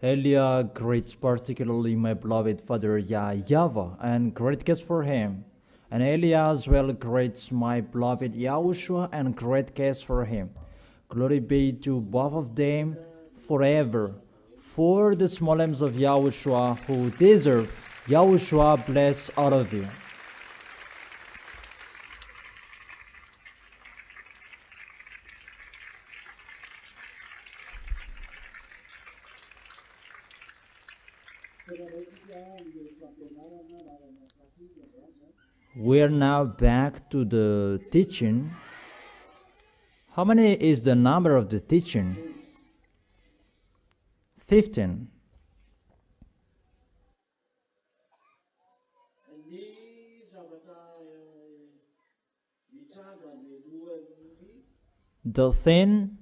Elia greets particularly my beloved father YAHVAH and great gifts for him. And Elia as well greets my beloved YAHOSHUA and great gifts for him. Glory be to both of them forever. For the small limbs of YAHOSHUA who deserve, YAHOSHUA bless all of you. We are now back to the teaching. How many is the number of the teaching? 15. The thing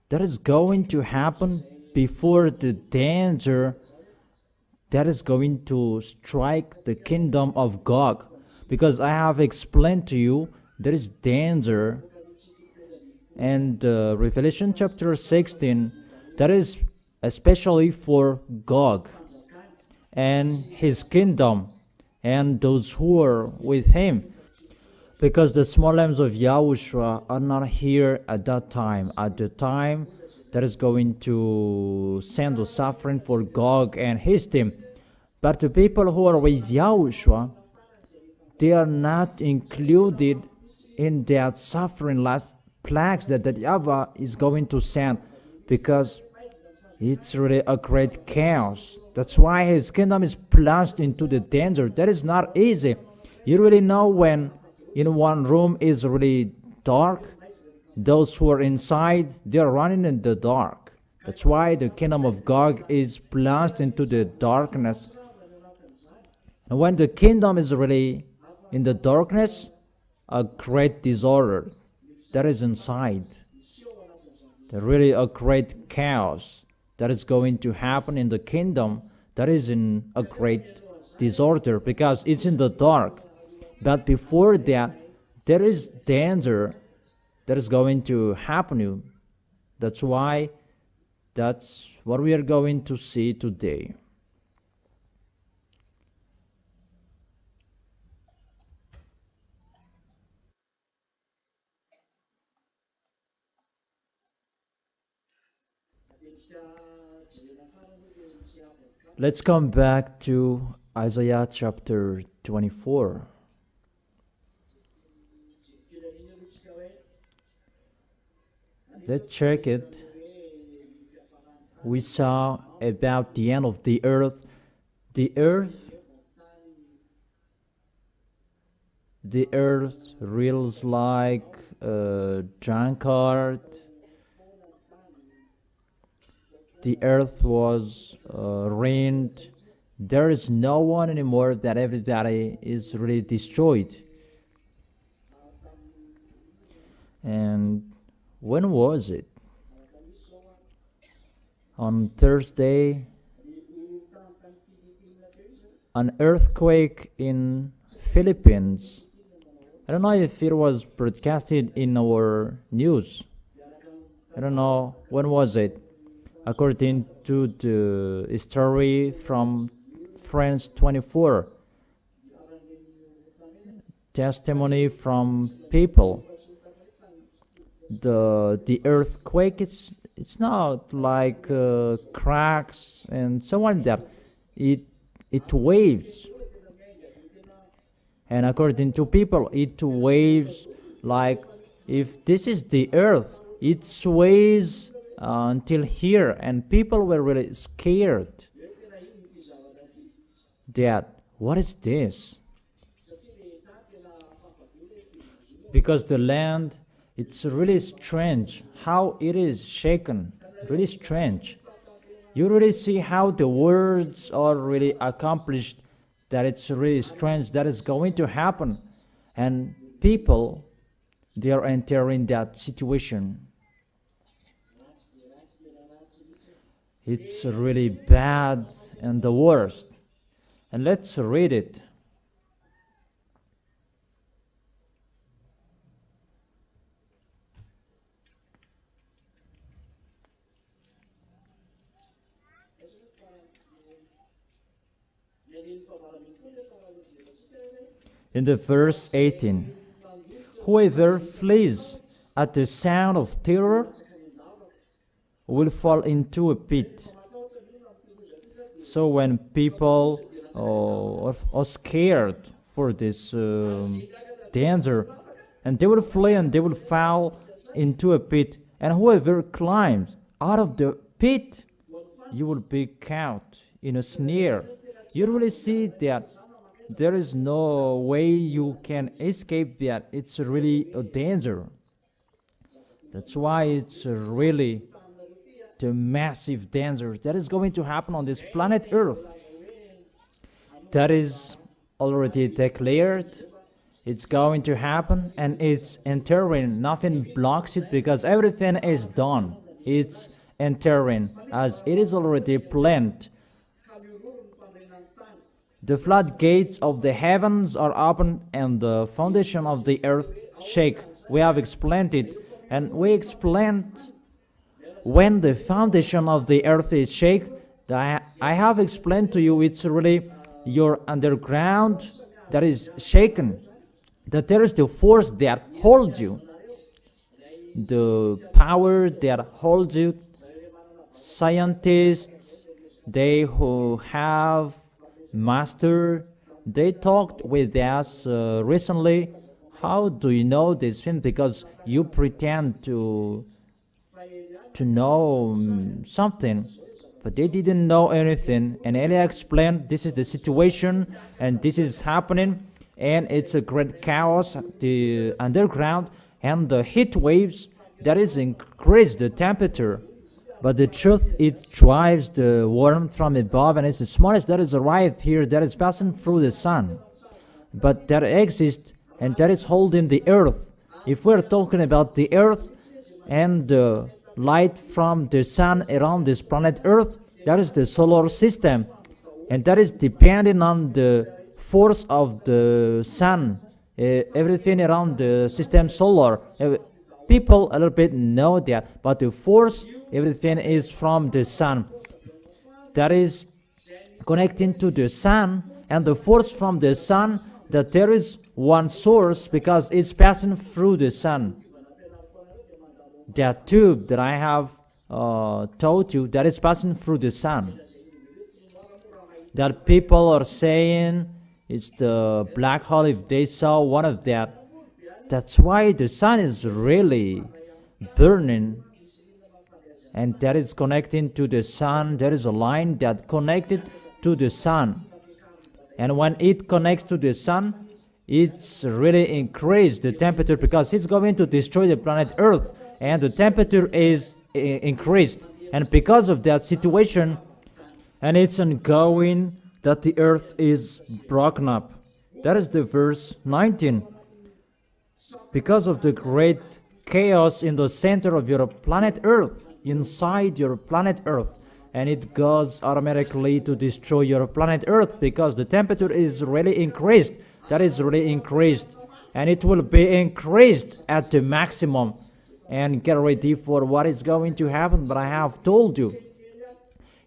that is going to happen before the danger that is going to strike the kingdom of Gog. Because I have explained to you, there is danger. And Revelation chapter 16, that is especially for Gog and his kingdom and those who are with him. Because the small lambs of Yahushua are not here at that time. At the time that is going to send the suffering for Gog and his team. But the people who are with Yahushua, they are not included in that suffering last plagues that YAHVAH is going to send, because it's really a great chaos. That's why his kingdom is plunged into the danger. That is not easy. You really know when in one room is really dark, those who are inside, they are running in the dark. That's why the kingdom of Gog is plunged into the darkness. And when the kingdom is really in the darkness, a great disorder that is inside. There really a great chaos that is going to happen in the kingdom that is in a great disorder because it's in the dark. But before that, there is danger that is going to happen. That's why that's what we are going to see today. Let's come back to Isaiah chapter 24. Let's check it. We saw about the end of the earth. The earth reels like a drunkard. The earth was rained. There is no one anymore, that everybody is really destroyed. And when was it? On Thursday, an earthquake in Philippines. I don't know if it was broadcasted in our news. I don't know when was it. According to the story from France 24, testimony from people, the earthquake, it's not like cracks and so on, that it waves. And according to people, it waves like, if this is the earth, it sways until here, and people were really scared that what is this, because the land, it's really strange how it is shaken, really strange. You really see how the words are really accomplished, that it's really strange that is going to happen, and people, they are entering that situation. It's really bad and the worst. And let's read it. In the verse 18, whoever flees at the sound of terror will fall into a pit. So when people are scared for this danger, and they will flee and they will fall into a pit, and whoever climbs out of the pit, you will be caught in a snare. You really see that there is no way you can escape that. It's really a danger. That's why it's really the massive danger that is going to happen on this planet Earth. That is already declared. It's going to happen, and it's entering. Nothing blocks it because everything is done. It's entering as it is already planned. The floodgates of the heavens are open and the foundation of the earth shake. We have explained it, and we explained when the foundation of the earth is shaken. I have explained to you it's really your underground that is shaken, that there is the force that holds you, the power that holds you. Scientists, they who have master, they talked with us recently. How do you know this thing? Because you pretend to know something, but they didn't know anything. And Elia explained this is the situation and this is happening, and it's a great chaos, the underground, and the heat waves that is increase the temperature. But the truth, it drives the warmth from above, and it's the smallest that is arrived here, that is passing through the sun, but that exists and that is holding the earth. If we're talking about the earth and the light from the sun around this planet Earth, that is the solar system, and that is depending on the force of the sun. Everything around the system solar. People a little bit know that, but the force, everything is from the sun. That is connecting to the sun, and the force from the sun, that there is one source because it's passing through the sun. That tube that I have told you, that is passing through the sun. That people are saying it's the black hole if they saw one of that. That's why the sun is really burning, and that is connecting to the sun. There is a line that connected to the sun, and when it connects to the sun, it's really increased the temperature because it's going to destroy the planet Earth, and the temperature is increased. And because of that situation, and it's ongoing, that the earth is broken up. That is the verse 19. Because of the great chaos in the center of your planet Earth, inside your planet Earth, and it goes automatically to destroy your planet Earth because the temperature is really increased. That is really increased, and it will be increased at the maximum. And get ready for what is going to happen. But I have told you,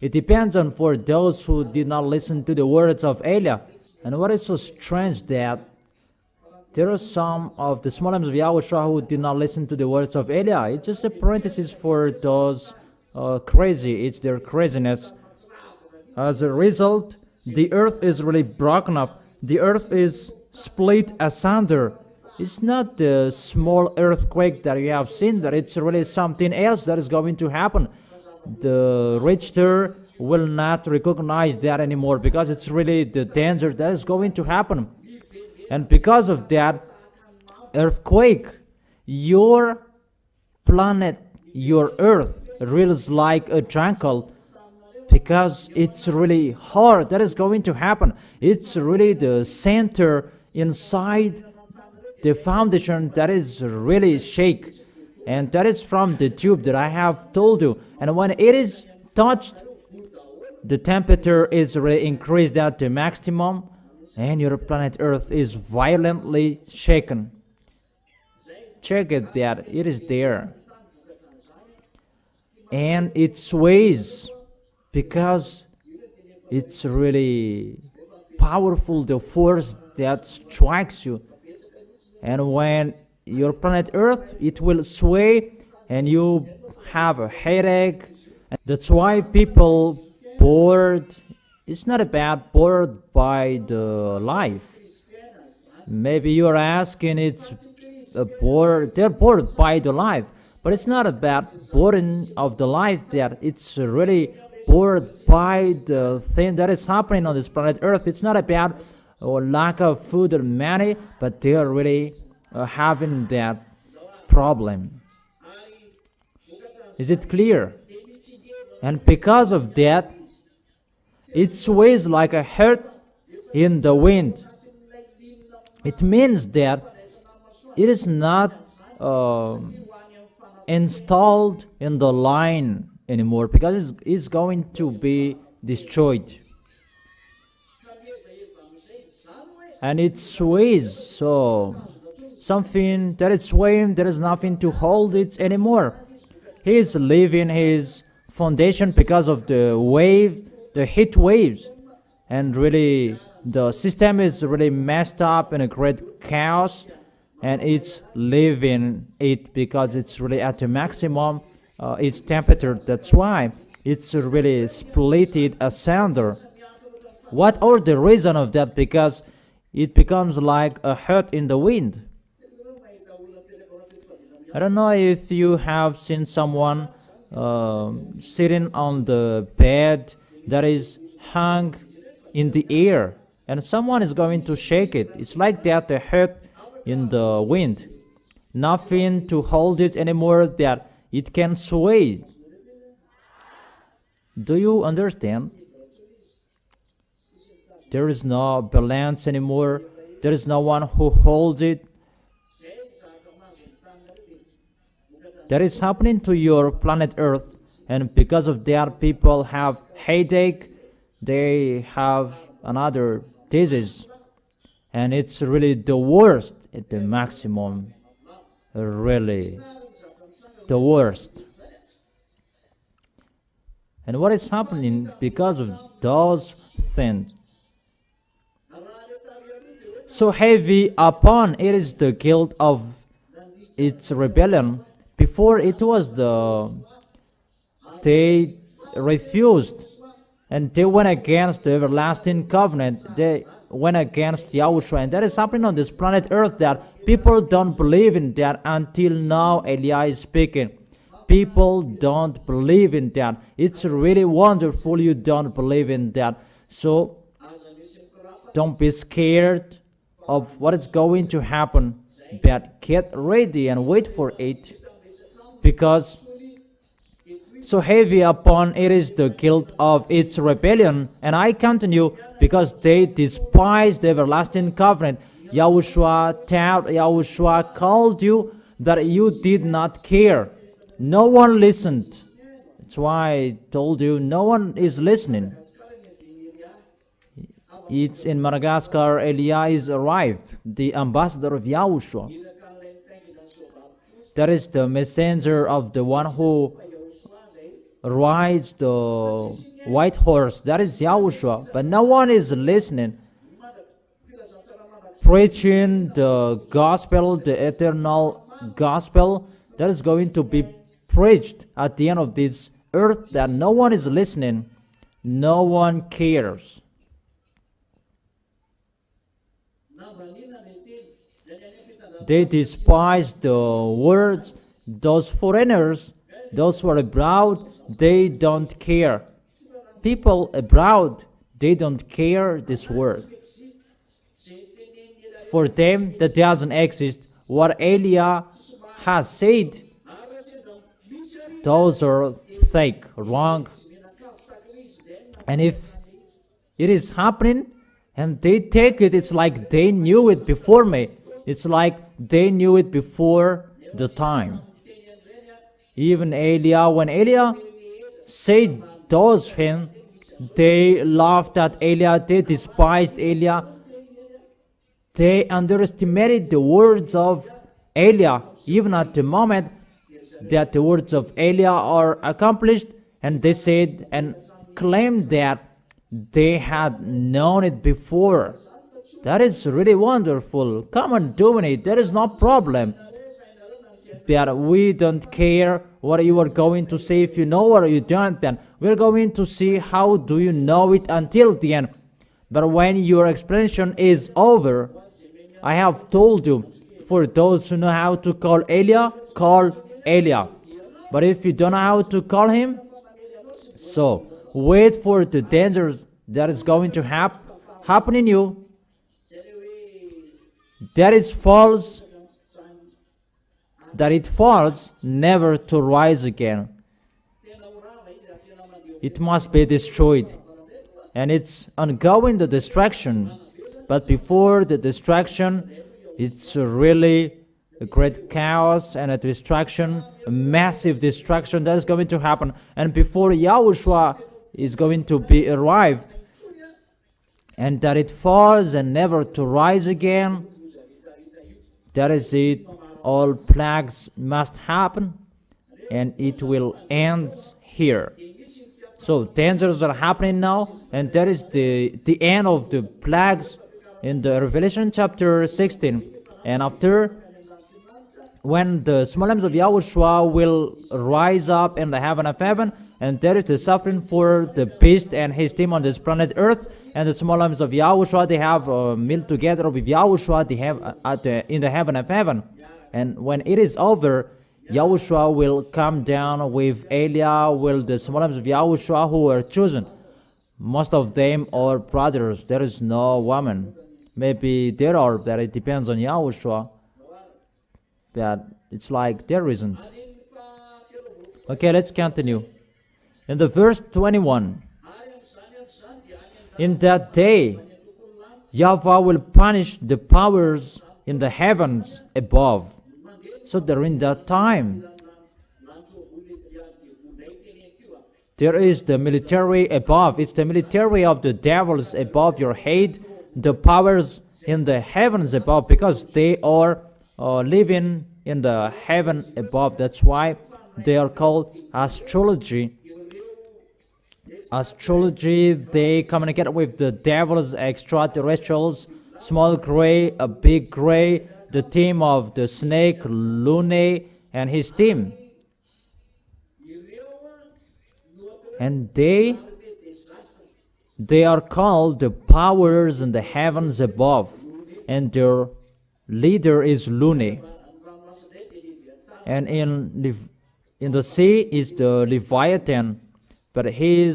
it depends on for those who did not listen to the words of Elia. And what is so strange that there are some of the small names of Yahushua who did not listen to the words of Elia. It's just a parenthesis for those crazy. It's their craziness. As a result, the earth is really broken up. The earth is split asunder. It's not the small earthquake that you have seen, that it's really something else that is going to happen. The Richter will not recognize that anymore because it's really the danger that is going to happen. And because of that earthquake, your planet, your earth, feels like a jungle because it's really hard. That is going to happen. It's really the center inside the foundation that is really shake, and that is from the tube that I have told you. And when it is touched, the temperature is really increased at the maximum, and your planet Earth is violently shaken. Check it, that it is there, and it sways because it's really powerful, the force that strikes you. And when your planet Earth, it will sway and you have a headache. And that's why people bored. It's not about bored by the life. Maybe you're asking it's bored. They're bored by the life, but it's not about boredom of the life. That it's really bored by the thing that is happening on this planet Earth. It's not about lack of food or money, but they are really having that problem. Is it clear? And because of that, it sways like a heart in the wind. It means that it is not installed in the line anymore, because it's going to be destroyed. And it sways, so something that is swaying, there is nothing to hold it anymore. He is leaving his foundation because of the wave, the heat waves, and really the system is really messed up in a great chaos, and it's leaving it because it's really at the maximum its temperature. That's why it's really split it asunder. What are the reason of that? Because it becomes like a heart in the wind. I don't know if you have seen someone sitting on the bed that is hung in the air, and someone is going to shake it. It's like that, the heart in the wind. Nothing to hold it anymore, that it can sway. Do you understand? There is no balance anymore. There is no one who holds it. That is happening to your planet Earth, and because of that, people have headache. They have another disease, and it's really the worst at the maximum. Really, the worst. And what is happening because of those things? So heavy upon it is the guilt of its rebellion. Before it was they refused, and they went against the everlasting covenant. They went against Yahushua, and that is happening on this planet Earth, that people don't believe in that until now. Eliah is speaking. People don't believe in that. It's really wonderful you don't believe in that. So don't be scared of what is going to happen, but get ready and wait for it, because so heavy upon it is the guilt of its rebellion. And I continue, because they despised the everlasting covenant. Yahushua called you, but you did not care. No one listened. That's why I told you no one is listening. It's in Madagascar. Eliah is arrived, the ambassador of Yahushua. That is the messenger of the one who rides the white horse. That is Yahushua. But no one is listening. Preaching the gospel, the eternal gospel, that is going to be preached at the end of this earth, that no one is listening. No one cares. They despise the words. Those foreigners, those who are abroad, they don't care. People abroad, they don't care this word. For them, that doesn't exist. What Eliah has said, those are fake, wrong. And if it is happening and they take it, it's like they knew it before me. It's like they knew it before the time. Even Eliah, when Eliah said those things, they laughed at Eliah, they despised Eliah. They underestimated the words of Eliah, even at the moment that the words of Eliah are accomplished, and they said and claimed that they had known it before. That is really wonderful. Come on, doing it. There is no problem. But we don't care what you are going to say, if you know or you don't. Then we're going to see how do you know it until the end. But when your explanation is over, I have told you, for those who know how to call Elia, call Elia. But if you don't know how to call him, so wait for the dangers that is going to happen in you. That is false, that it falls never to rise again. It must be destroyed. And it's ongoing, the destruction. But before the destruction, it's really a great chaos and a destruction, a massive destruction that is going to happen. And before Yahushua is going to be arrived, and that it falls and never to rise again, that is it. All plagues must happen, and it will end here. So dangers are happening now, and that is the end of the plagues in the Revelation chapter 16. And after, when the small lambs of Yahushua will rise up in the heaven of heaven, and there is the suffering for the beast and his team on this planet Earth, and the small lambs of Yahushua, they have a meal together with Yahushua, they have in the heaven of heaven. And when it is over, Yahushua will come down with Elia, with the small lambs of Yahushua who were chosen. Most of them are brothers. There is no woman. Maybe there are, but it depends on Yahushua. But it's like there isn't. Okay, let's continue. In the verse 21, in that day, YAHVAH will punish the powers in the heavens above. So during that time, there is the military above. It's the military of the devils above your head, the powers in the heavens above, because they are living in the heaven above. That's why they are called astrology. Astrology, they communicate with the devils, extraterrestrials, small gray, a big gray, the team of the snake, Lune, and his team. And they are called the powers in the heavens above. And their leader is Lune. And in the sea is the Leviathan. But he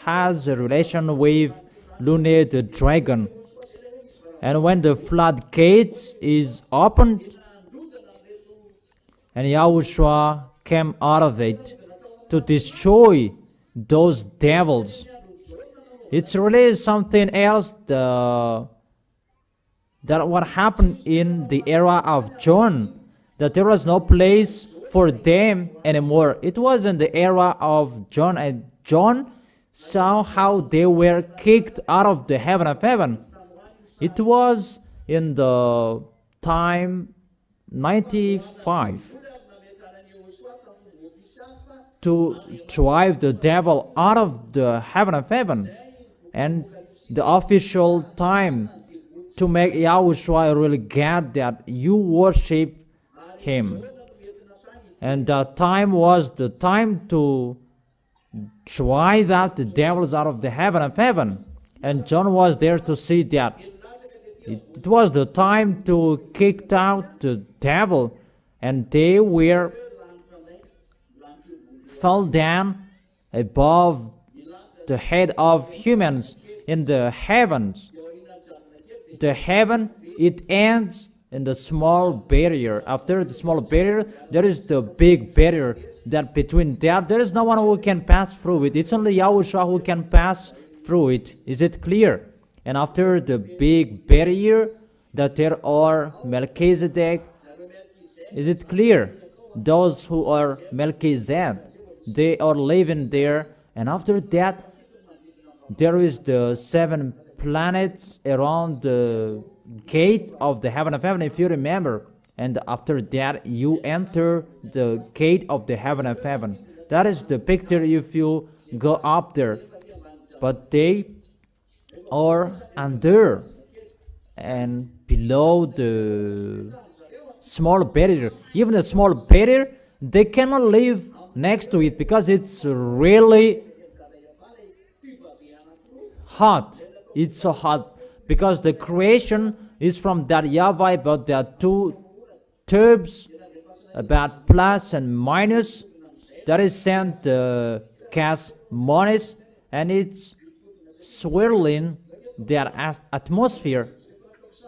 has a relation with Lune the dragon. And when the floodgates is opened, and Yahushua came out of it to destroy those devils, it's really something else that what happened in the era of John, that there was no place for them anymore. It was in the era of John, and John saw how they were kicked out of the heaven of heaven. It was in the time 95 to drive the devil out of the heaven of heaven, and the official time to make Yahushua really get that you worship him. And that time was the time to drive out the devils out of the heaven of heaven. And John was there to see that. It was the time to kick out the devil, and they fell down above the head of humans in the heavens. The heaven, it ends in the small barrier. After the small barrier, there is the big barrier. That between that, there is no one who can pass through it. It's only Yahushua who can pass through it. Is it clear? And after the big barrier, that there are Melchizedek. Is it clear? Those who are Melchizedek, they are living there. And after that, there is the 7 planets around the gate of the heaven of heaven, if you remember. And after that, you enter the gate of the heaven of heaven. That is the picture if you go up there. But they or under and below the small barrier. Even a small barrier, they cannot live next to it because it's really hot. It's so hot because the creation is from that YAHVAH, but there are two terms about plus and minus that is sent the gas minus, and it's swirling their atmosphere.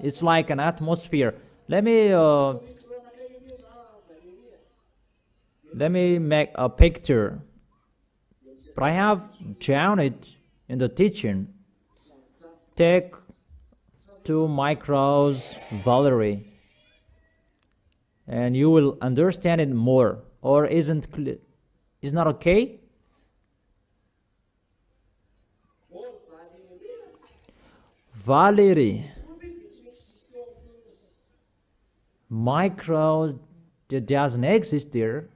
It's like an atmosphere. Let me make a picture, but I have drawn it in the teaching. Take 2 micros, Valerie, and you will understand it more. Or isn't clear? Is not okay? Valerie, micro that doesn't exist there.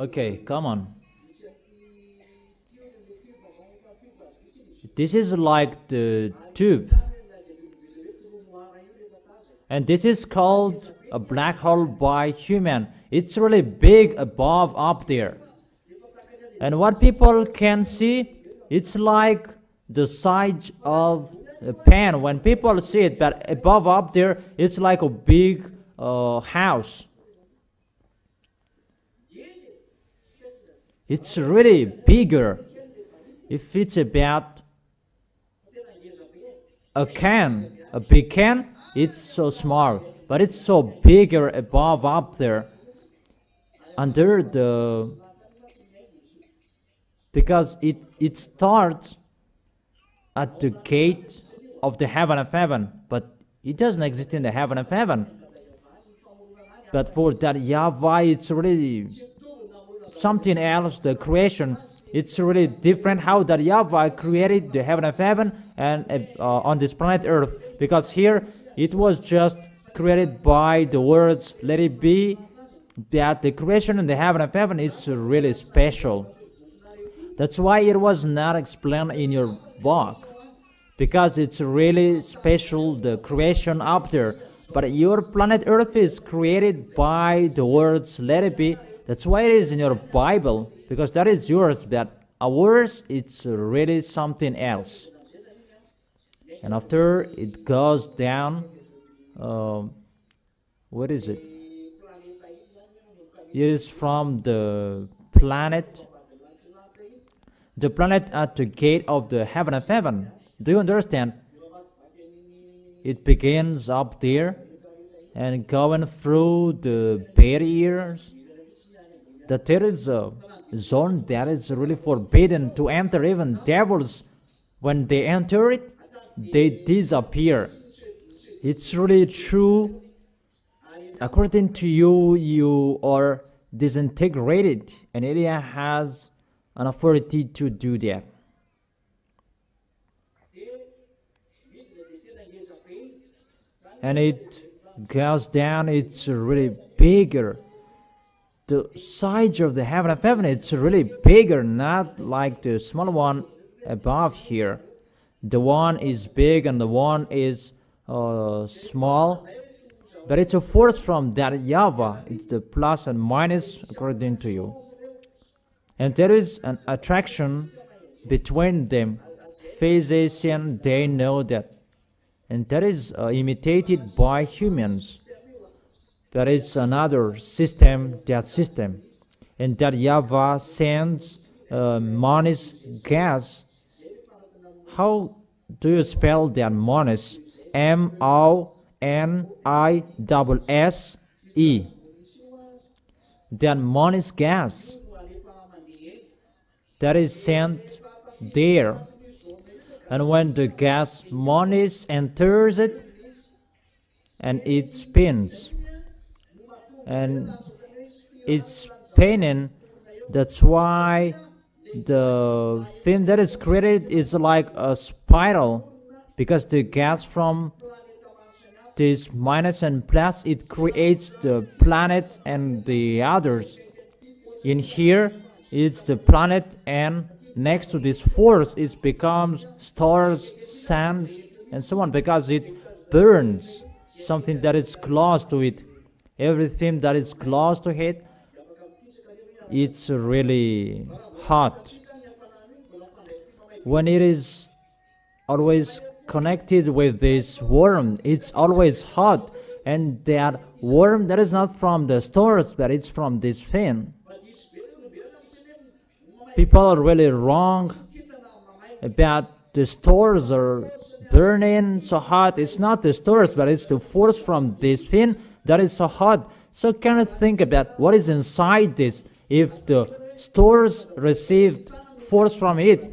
Okay, come on. This is like the tube. And this is called a black hole by human. It's really big above up there. And what people can see, it's like the size of a pen. When people see it, but above up there, it's like a big house. It's really bigger. If it's about a can, a big can, it's so small, but it's so bigger above up there, under the, because it starts at the gate of the heaven of heaven, but it doesn't exist in the heaven of heaven. But for that YAHVAH, it's really something else. The creation, it's really different how that YAHVAH created the heaven of heaven and on this planet earth, because here it was just created by the words let it be. That the creation in the heaven of heaven, it's really special. That's why it was not explained in your book, because it's really special, the creation up there. But your planet earth is created by the words let it be. That's why it is in your Bible, because that is yours, but ours, it's really something else. And after it goes down, what is it? It is from the planet at the gate of the heaven of heaven. Do you understand? It begins up there and going through the barriers. That there is a zone that is really forbidden to enter. Even devils, when they enter it, they disappear. It's really true. According to you, you are disintegrated, and Elia has an authority to do that. And it goes down, it's really bigger. The size of the heaven of heaven, it's really bigger, not like the small one above here. The one is big and the one is small, but it's a force from that YAHVAH. It's the plus and minus according to you, and there is an attraction between them. Physicians, they know that, and that is imitated by humans. There is another system, that system, and that YAHVAH sends monis gas. How do you spell that monis? M-O-N-I-S-S-E. That monis gas. that is sent there. And when the gas monies enters it, and it spins, and it's spinning, that's why the thing that is created is like a spiral, because the gas from this minus and plus, it creates the planet and the others. In here it's the planet, and next to this force it becomes stars, suns, and so on, because it burns something that is close to it. Everything that is close to it, it's really hot. When it is always connected with this worm, it's always hot, and that worm that is not from the stars, but it's from this thing. People are really wrong about the stars are burning so hot. It's not the stars, but it's the force from this thing that is so hot. So kind of think about what is inside this. If the stars received force from it,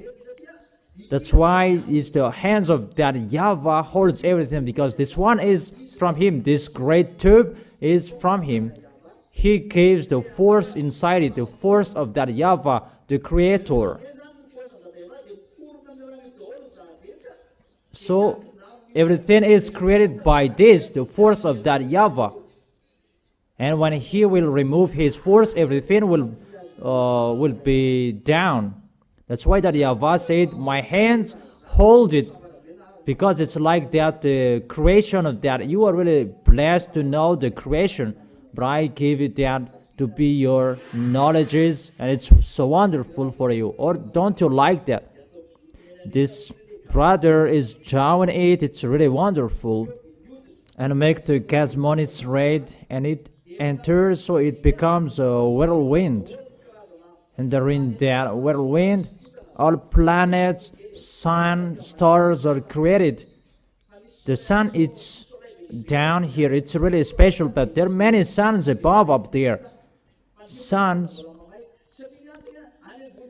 that's why it's the hands of that YAHVAH holds everything, because this one is from him. This great tube is from him. He gives the force inside it, the force of that YAHVAH, the creator. So everything is created by this, the force of that YAHVAH. And when he will remove his force, everything will be down. That's why that YAHVAH said, my hands hold it, because it's like that, the creation of that. You are really blessed to know the creation, but I give it that to be your knowledges, and it's so wonderful for you. Or don't you like that? This brother is drawing it, it's really wonderful. And make the gas monies red, and it enters, so it becomes a whirlwind. And during that whirlwind, all planets, sun, stars are created. The sun is down here, it's really special, but there are many suns above up there. Suns,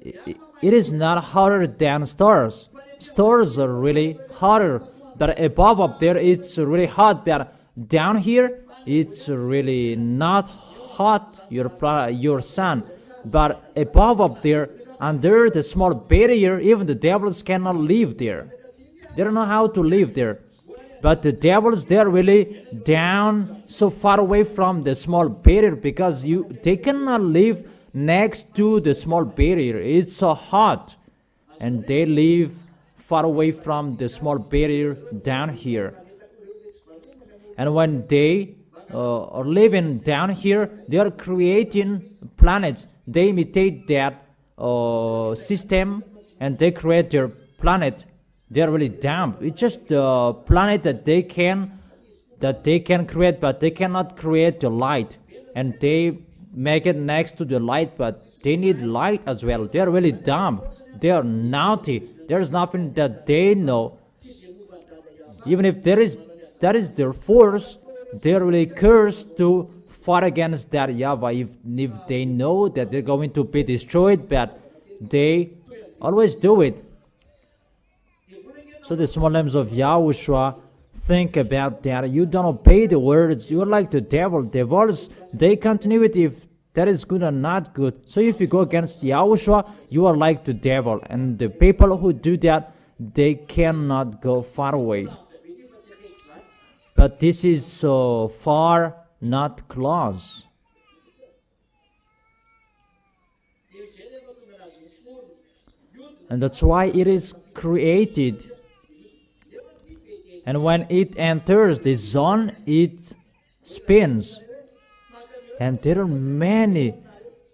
it is not hotter than stars. Stars are really hotter, but above up there it's really hot, but down here it's really not hot, your sun. But above up there, under the small barrier, even the devils cannot live there. They don't know how to live there. But the devils, they're really down so far away from the small barrier, because they cannot live next to the small barrier. It's so hot. And they live far away from the small barrier down here. And when they are living down here, they are creating planets. They imitate that system, and they create their planet. They are really dumb. It's just the planet that they can create, but they cannot create the light. And they make it next to the light, but they need light as well. They are really dumb. They are naughty. There is nothing that they know. Even if that is their force, they are really cursed to fight against that YAHVAH. If they know that they're going to be destroyed, but they always do it. So the small names of YAHOSHUA, think about that. You don't obey the words. You are like the devil. Devils, they continue it if that is good or not good. So if you go against YAHOSHUA, you are like the devil. And the people who do that, they cannot go far away. But this is so far, not close. And that's why it is created. And when it enters the zone, it spins. And there are many.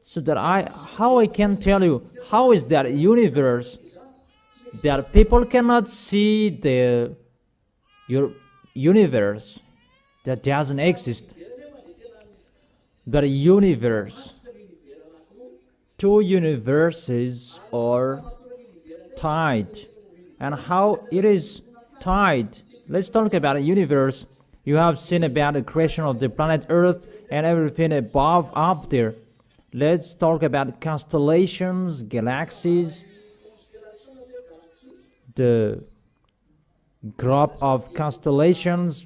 So that how I can tell you, how is that universe that people cannot see your universe that doesn't exist. But a universe, two universes are tied. And how it is tied. Let's talk about a universe. You have seen about the creation of the planet Earth and everything above up there. Let's talk about constellations, galaxies. The group of constellations,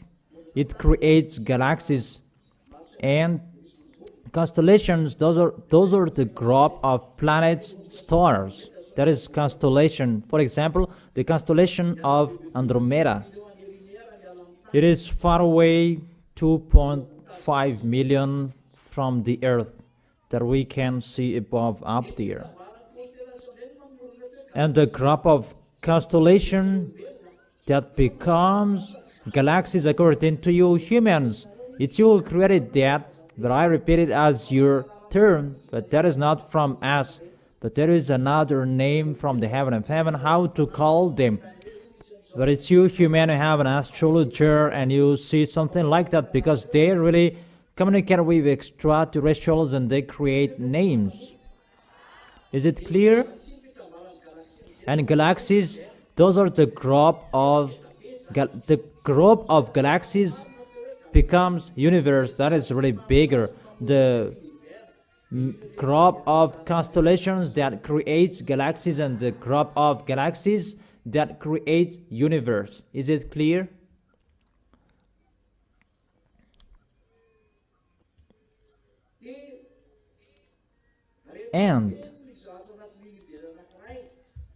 it creates galaxies, and constellations, those are the group of planets, stars. That is constellation. For example, the constellation of Andromeda. It is far away, 2.5 million from the Earth, that we can see above up there. And the group of constellation that becomes galaxies according to you humans. It's you who created that, but I repeat it as your term, but that is not from us, but there is another name from the heaven of heaven, how to call them. But it's you human who have an astrologer and you see something like that, because they really communicate with extraterrestrials and they create names. Is it clear? And galaxies, those are the group of galaxies becomes universe. That is really bigger. The group of constellations that creates galaxies and the group of galaxies that creates universe. Is it clear? And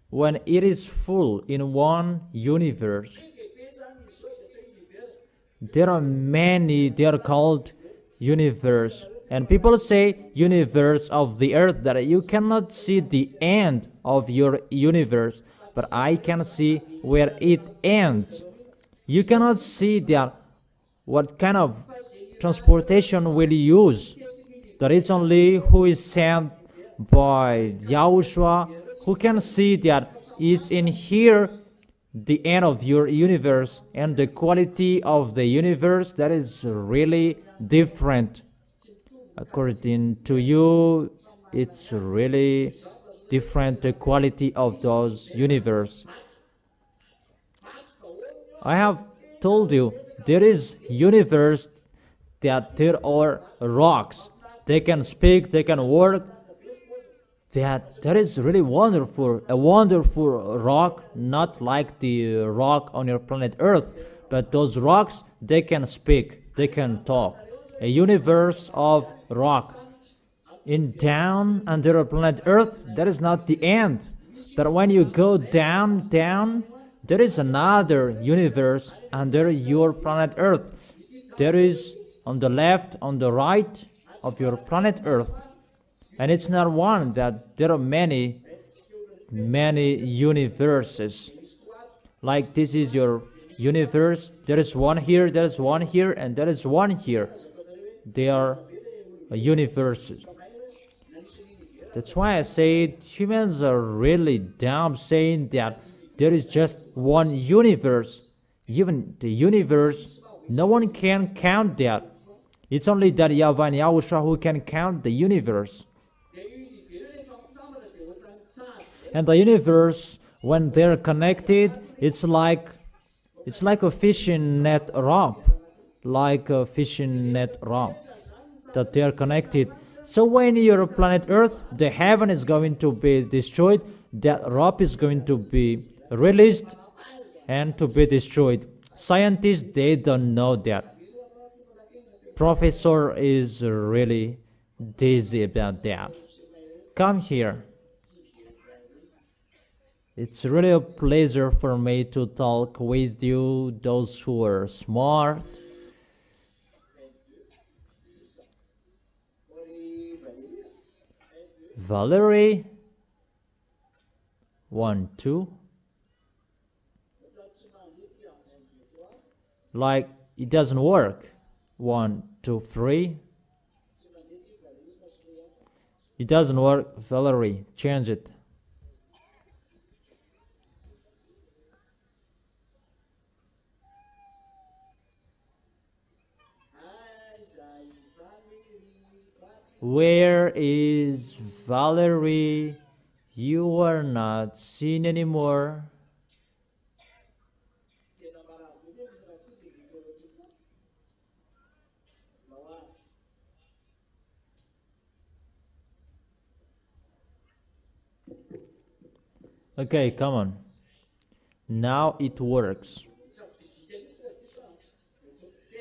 when it is full in one universe, there are many, they are called universe. And people say universe of the earth, that you cannot see the end of your universe, but I can see where it ends. You cannot see that what kind of transportation will you use. That it's only who is sent by YAHOSHUA who can see that it's in here the end of your universe, and the quality of the universe, that is really different. According to you, it's really different, the quality of those universe. I have told you there is universe that there are rocks. They can speak, they can work. That is really wonderful. A wonderful rock, not like the rock on your planet Earth, but those rocks, they can speak, they can talk. A universe of rock. In down under a planet Earth, that is not the end. But when you go down, there is another universe under your planet Earth. There is on the left, on the right of your planet Earth. And it's not one, that there are many universes. Like this is your universe. There is one here, there is one here, and there is one here. They are universes. That's why I say humans are really dumb saying that there is just one universe. Even the universe, no one can count that. It's only that YAHVAH and YAHOSHUA who can count the universe. And the universe, when they're connected, it's like a fishing net rope, that they're connected. So when your planet Earth, the heaven is going to be destroyed, that rope is going to be released and to be destroyed. Scientists, they don't know that. Professor is really dizzy about that. Come here. It's really a pleasure for me to talk with you, those who are smart. Valerie, 1, 2. Like it doesn't work. 1, 2, 3. It doesn't work, Valerie. Change it. Where is Valerie? You are not seen anymore. Okay, come on. Now it works.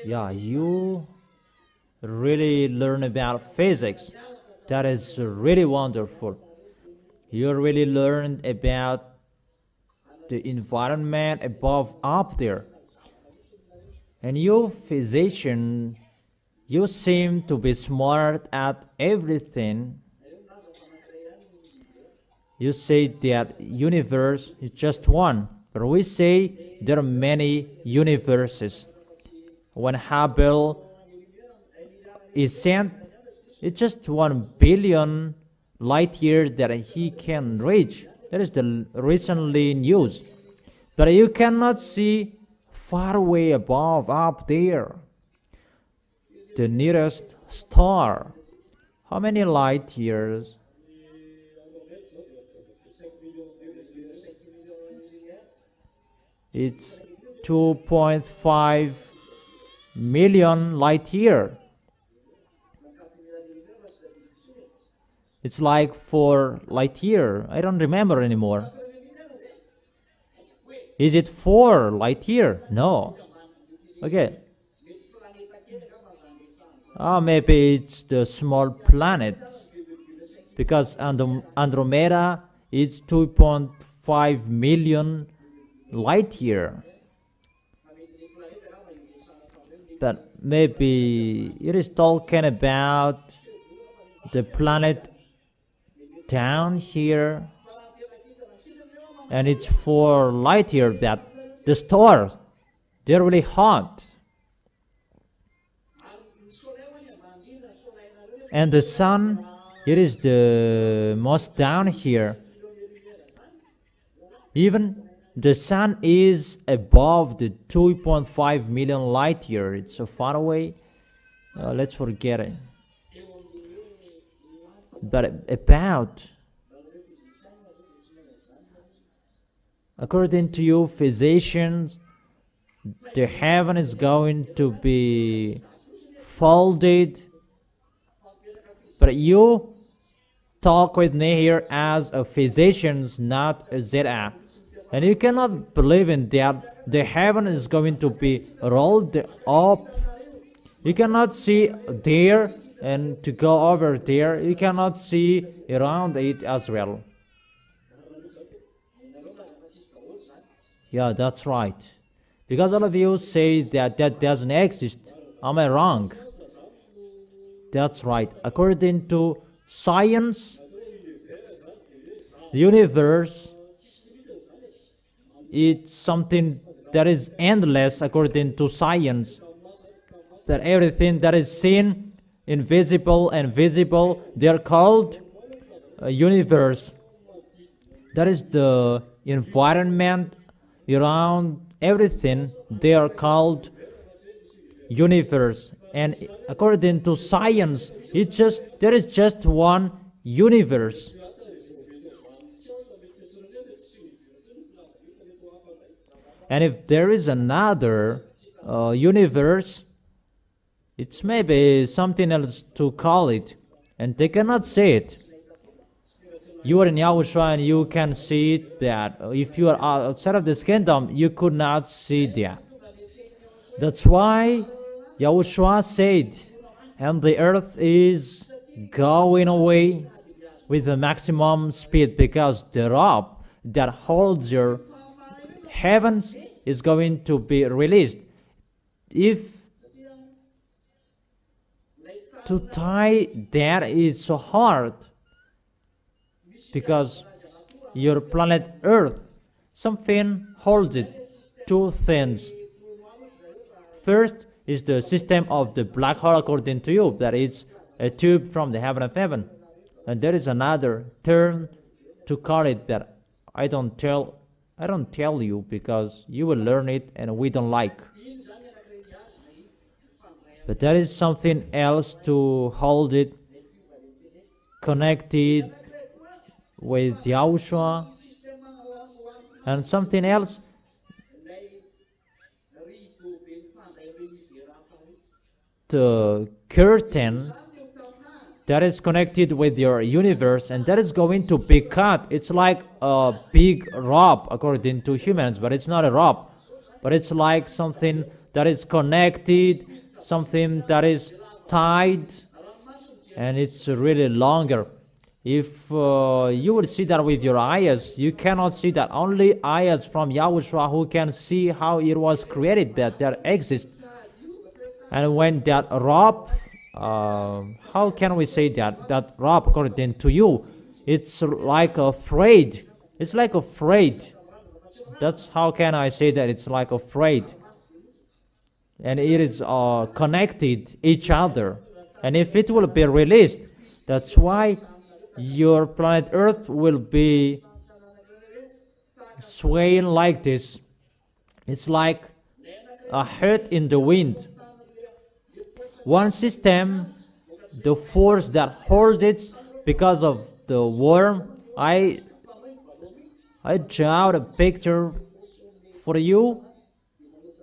Yeah, you really learn about physics. That is really wonderful. You really learned about the environment above up there. And you physician, you seem to be smart at everything. You say that universe is just one, but we say there are many universes. When Hubble is sent, it's just 1 billion light years that he can reach. That is the recently news. But you cannot see far away above up there. The nearest star. How many light years? It's 2.5 million light year. It's like 4 light year. I don't remember anymore. Is it 4 light year? No. Okay. Maybe it's the small planet. Because Andromeda is 2.5 million light year. But maybe it is talking about the planet down here, and it's 4 light year that the stars, they're really hot. And the sun, it is the most down here. Even the sun is above the 2.5 million light year. It's so far away. Let's forget it. But according to you physicians, the heaven is going to be folded. But you talk with me here as a physician, not a ZA. And you cannot believe in that the heaven is going to be rolled up. You cannot see there and to go over there. You cannot see around it as well. Yeah, that's right. Because all of you say that that doesn't exist. Am I wrong? That's right. According to science, the universe is something that is endless according to science. That everything that is seen, invisible and visible, they are called a universe. That is the environment around everything, they are called universe. And according to science, there is just one universe. And if there is another universe, it's maybe something else to call it, and they cannot say it. You are in Yahushua and you can see it, that if you are outside of this kingdom, you could not see that. That's why Yahushua said, and the earth is going away with the maximum speed, because the rope that holds your heavens is going to be released. If to tie that is so hard, because your planet Earth, something holds it. Two things. First is the system of the black hole, according to you, that is a tube from the heaven of heaven. And there is another term to call it that I don't tell you, because you will learn it and we don't like. But there is something else to hold it connected with Yahushua, and something else the curtain that is connected with your universe, and that is going to be cut. It's like a big rope according to humans, but it's not a rope, but it's like something that is connected, something that is tied, and it's really longer. If you would see that with your eyes, you cannot see that. Only eyes from Yahushua who can see how it was created, that exists. And when that rope, how can we say that rope according to you, it's like a thread. It's like a thread. That's how can I say that it's like a thread. And it is connected each other. And if it will be released, that's why your planet Earth will be swaying like this. It's like a head in the wind. One system, the force that holds it because of the worm. I draw out a picture for you,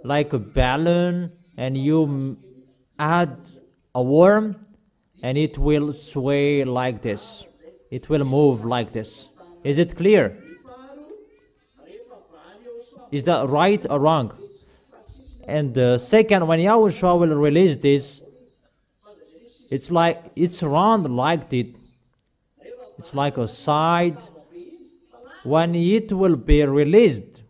like a balloon, and you add a worm, and it will sway like this. It will move like this. Is it clear? Is that right or wrong? And the second, when Yahushua will release this, it's like it's round like it. It's like a side. When it will be released,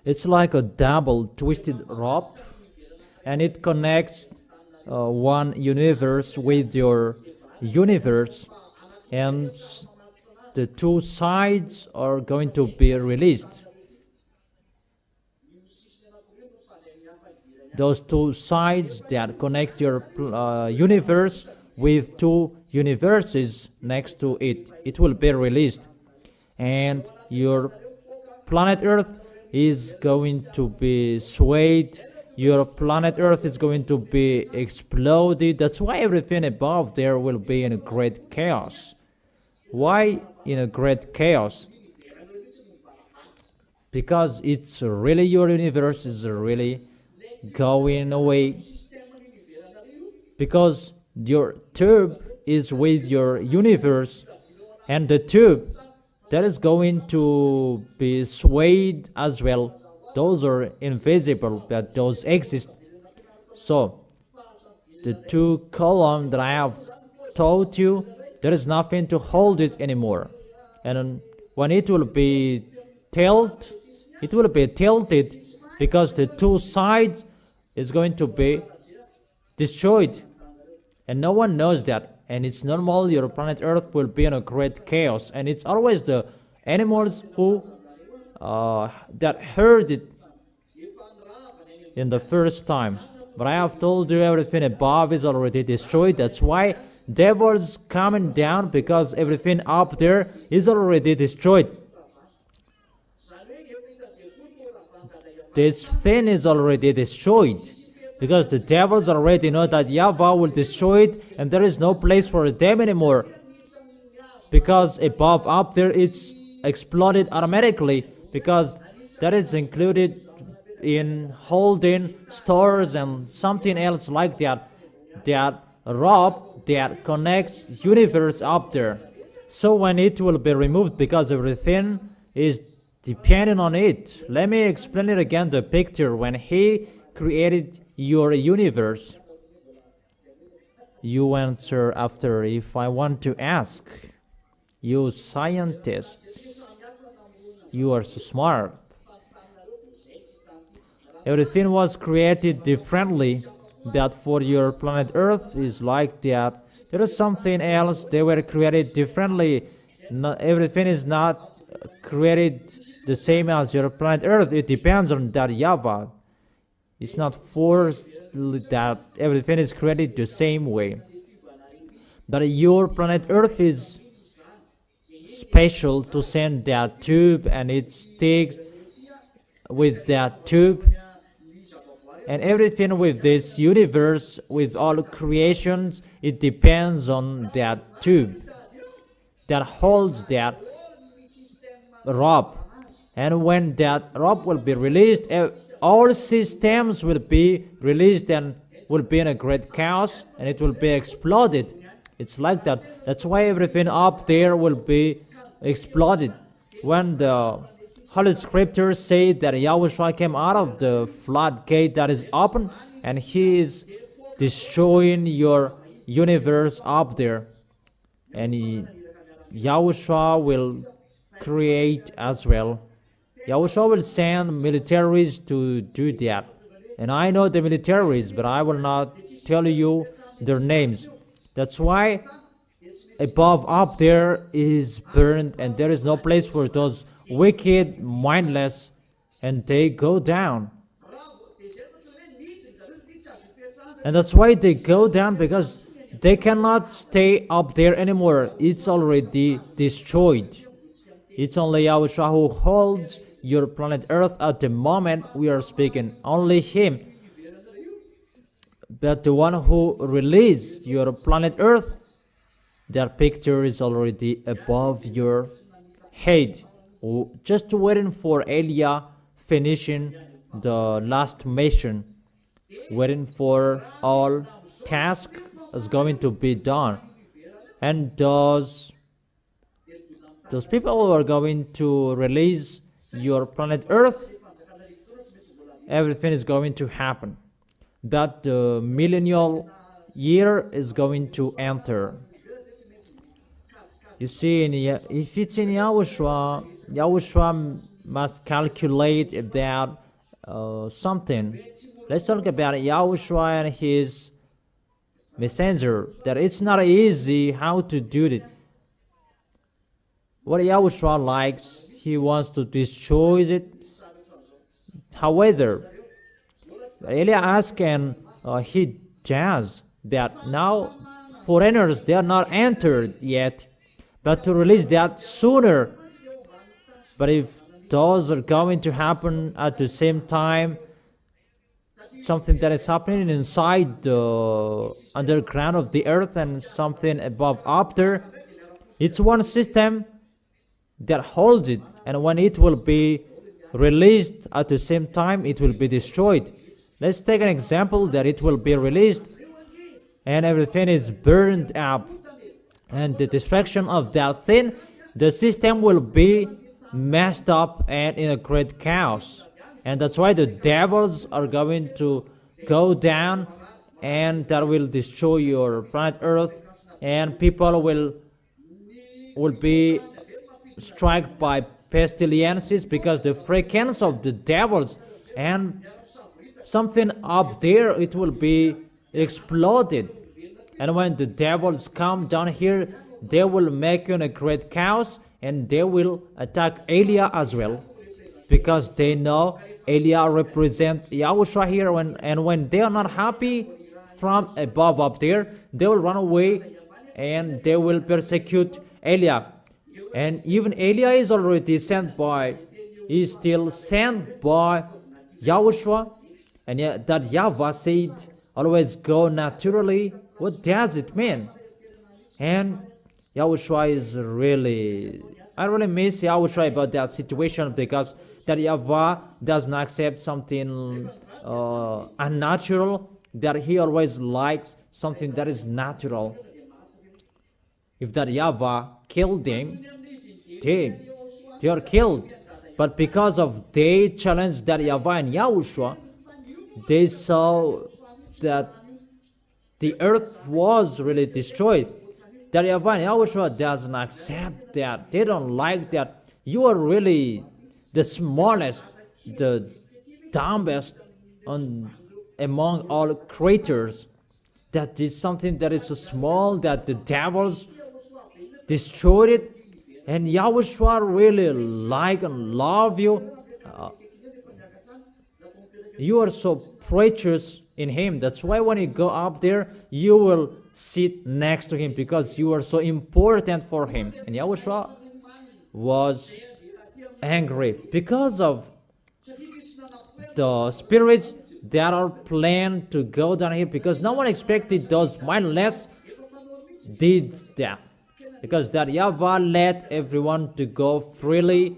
it's like a double twisted rope, and it connects one universe with your universe, and the two sides are going to be released. Those two sides that connect your universe with two universes next to it, it will be released, and your planet Earth is going to be swayed. Your planet Earth is going to be exploded. That's why everything above there will be in a great chaos. Why in a great chaos? Because it's really, your universe is really going away, because your tube is with your universe, and the tube that is going to be swayed as well. Those are invisible, but those exist. So the two columns that I have told you, there is nothing to hold it anymore, and when it will be tilted, it will be tilted because the two sides is going to be destroyed, and no one knows that. And it's normal, your planet Earth will be in a great chaos, and it's always the animals who that heard it in the first time. But I have told you everything above is already destroyed. That's why devils coming down, because everything up there is already destroyed. This thing is already destroyed, because the devils already know that YAHVAH will destroy it, and there is no place for them anymore, because above up there it's exploded automatically, because that is included in holding stores and something else like that, that rope that connects universe up there. So when it will be removed, because everything is depending on it. Let me explain it again, the picture. When he created your universe, you answer after. If I want to ask you scientists, you are so smart. Everything was created differently. That for your planet Earth is like that. There is something else. They were created differently. Not everything is not created the same as your planet Earth. It depends on that YAHVAH. It's not forced that everything is created the same way. But your planet Earth is special to send that tube, and it sticks with that tube. And everything with this universe, with all creations, it depends on that tube that holds that rope. And when that rope will be released, all systems will be released and will be in a great chaos and it will be exploded. It's like that. That's why everything up there will be exploded. When the Holy Scriptures say that Yahushua came out of the floodgate that is open and he is destroying your universe up there, and Yahushua will create as well. Yahushua will send militaries to do that. And I know the militaries, but I will not tell you their names. That's why above up there is burned, and there is no place for those wicked, mindless, and they go down. And that's why they go down, because they cannot stay up there anymore. It's already destroyed. It's only Yahushua who holds your planet Earth at the moment we are speaking. Only Him. But the one who released your planet Earth, their picture is already above your head. Just waiting for Elia finishing the last mission. Waiting for all task is going to be done. And those people who are going to release your planet Earth, everything is going to happen. But the millennial year is going to enter. You see, if it's in Yahushua, Yahushua must calculate about something. Let's talk about Yahushua and his messenger. That it's not easy how to do it. What Yahushua likes, he wants to destroy it. However, Elia asked and he does that. Now foreigners, they are not entered yet, but to release that sooner. But if those are going to happen at the same time, something that is happening inside the underground of the earth and something above up there, it's one system that holds it, and when it will be released at the same time, it will be destroyed. Let's take an example that it will be released and everything is burned up, and the destruction of that thing, the system will be messed up and in a great chaos. And that's why the devils are going to go down, and that will destroy your planet Earth, and people will be struck by pestilences because the frequency of the devils, and something up there, it will be exploded. And when the devils come down here, they will make a great chaos, and they will attack Elia as well, because they know Elia represents Yahushua here, and when they are not happy from above up there, they will run away and they will persecute Elia. And even Elia is already sent by, is still sent by Yahushua, and that YAHVAH said, always go naturally. What does it mean? And Yahushua is really, I really miss Yahushua about that situation, because that YAHVAH does not accept something unnatural, that he always likes something that is natural. If that YAHVAH killed them, they are killed. But because of they challenged that YAHVAH and Yahushua, they saw that the earth was really destroyed. That YAHVAH and Yahushua doesn't accept that. They don't like that. You are really the smallest, the dumbest among all creatures. That is something that is so small that the devils destroyed it. And Yahushua really like and love you. You are so precious in Him. That's why when you go up there, you will sit next to Him, because you are so important for Him. And Yahushua was angry because of the spirits that are planned to go down here, because no one expected those mindless did that, because that YAHVAH let everyone to go freely.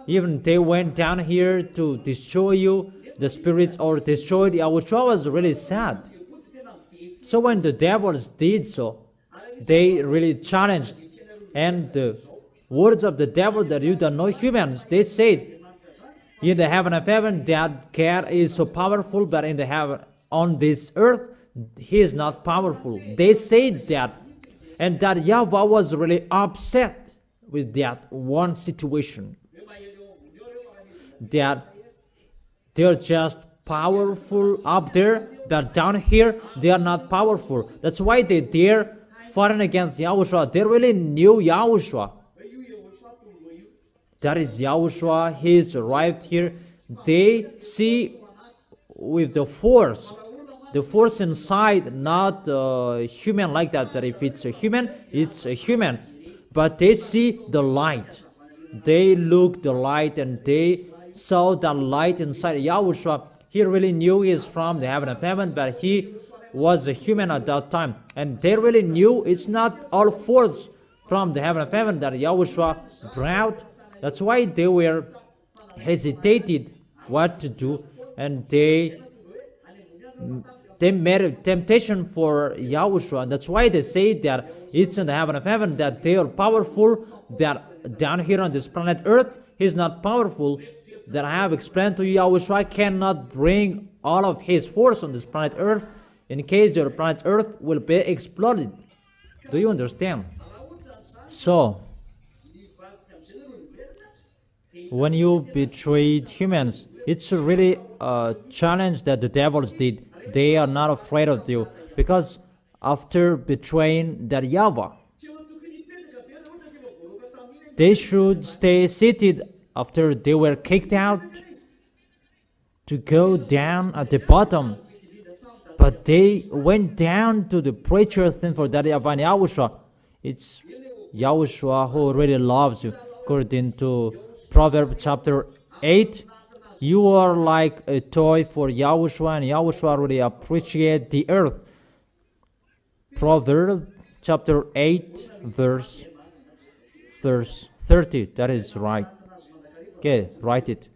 Even they went down here to destroy you, the spirits are destroyed, Yahushua was really sad. So when the devils did so, they really challenged. And the words of the devil that you don't know humans, they said, in the heaven of heaven, that God is so powerful, but in the heaven, on this earth, he is not powerful. They said that. And that YAHVAH was really upset with that one situation. That they're just powerful up there, but down here, they are not powerful. That's why they dare fighting against Yahushua. They really knew Yahushua. That is Yahushua. He's arrived here. They see with the force inside, not human like that. That if it's a human, it's a human. But they see the light. They look the light and they saw that light inside Yahushua. He really knew he is from the heaven of heaven, but he was a human at that time. And they really knew it's not all force from the heaven of heaven that Yahushua brought. That's why they were hesitated what to do, and they made a temptation for Yahushua. That's why they say that it's in the heaven of heaven, that they are powerful, that down here on this planet earth, he's not powerful. That I have explained to you, Yahushua cannot bring all of his force on this planet earth in case your planet earth will be exploded. Do you understand? So, when you betrayed humans, it's really a challenge that the devils did. They are not afraid of you, because after betraying that YAHVAH, they should stay seated after they were kicked out to go down at the bottom. But they went down to the preacher's thing for that YAHVAH and Yahushua. It's Yahushua who really loves you. According to Proverbs chapter 8, you are like a toy for Yahushua, and Yahushua really appreciates the earth. Proverbs chapter 8, verse 30. That is right. Okay, write it.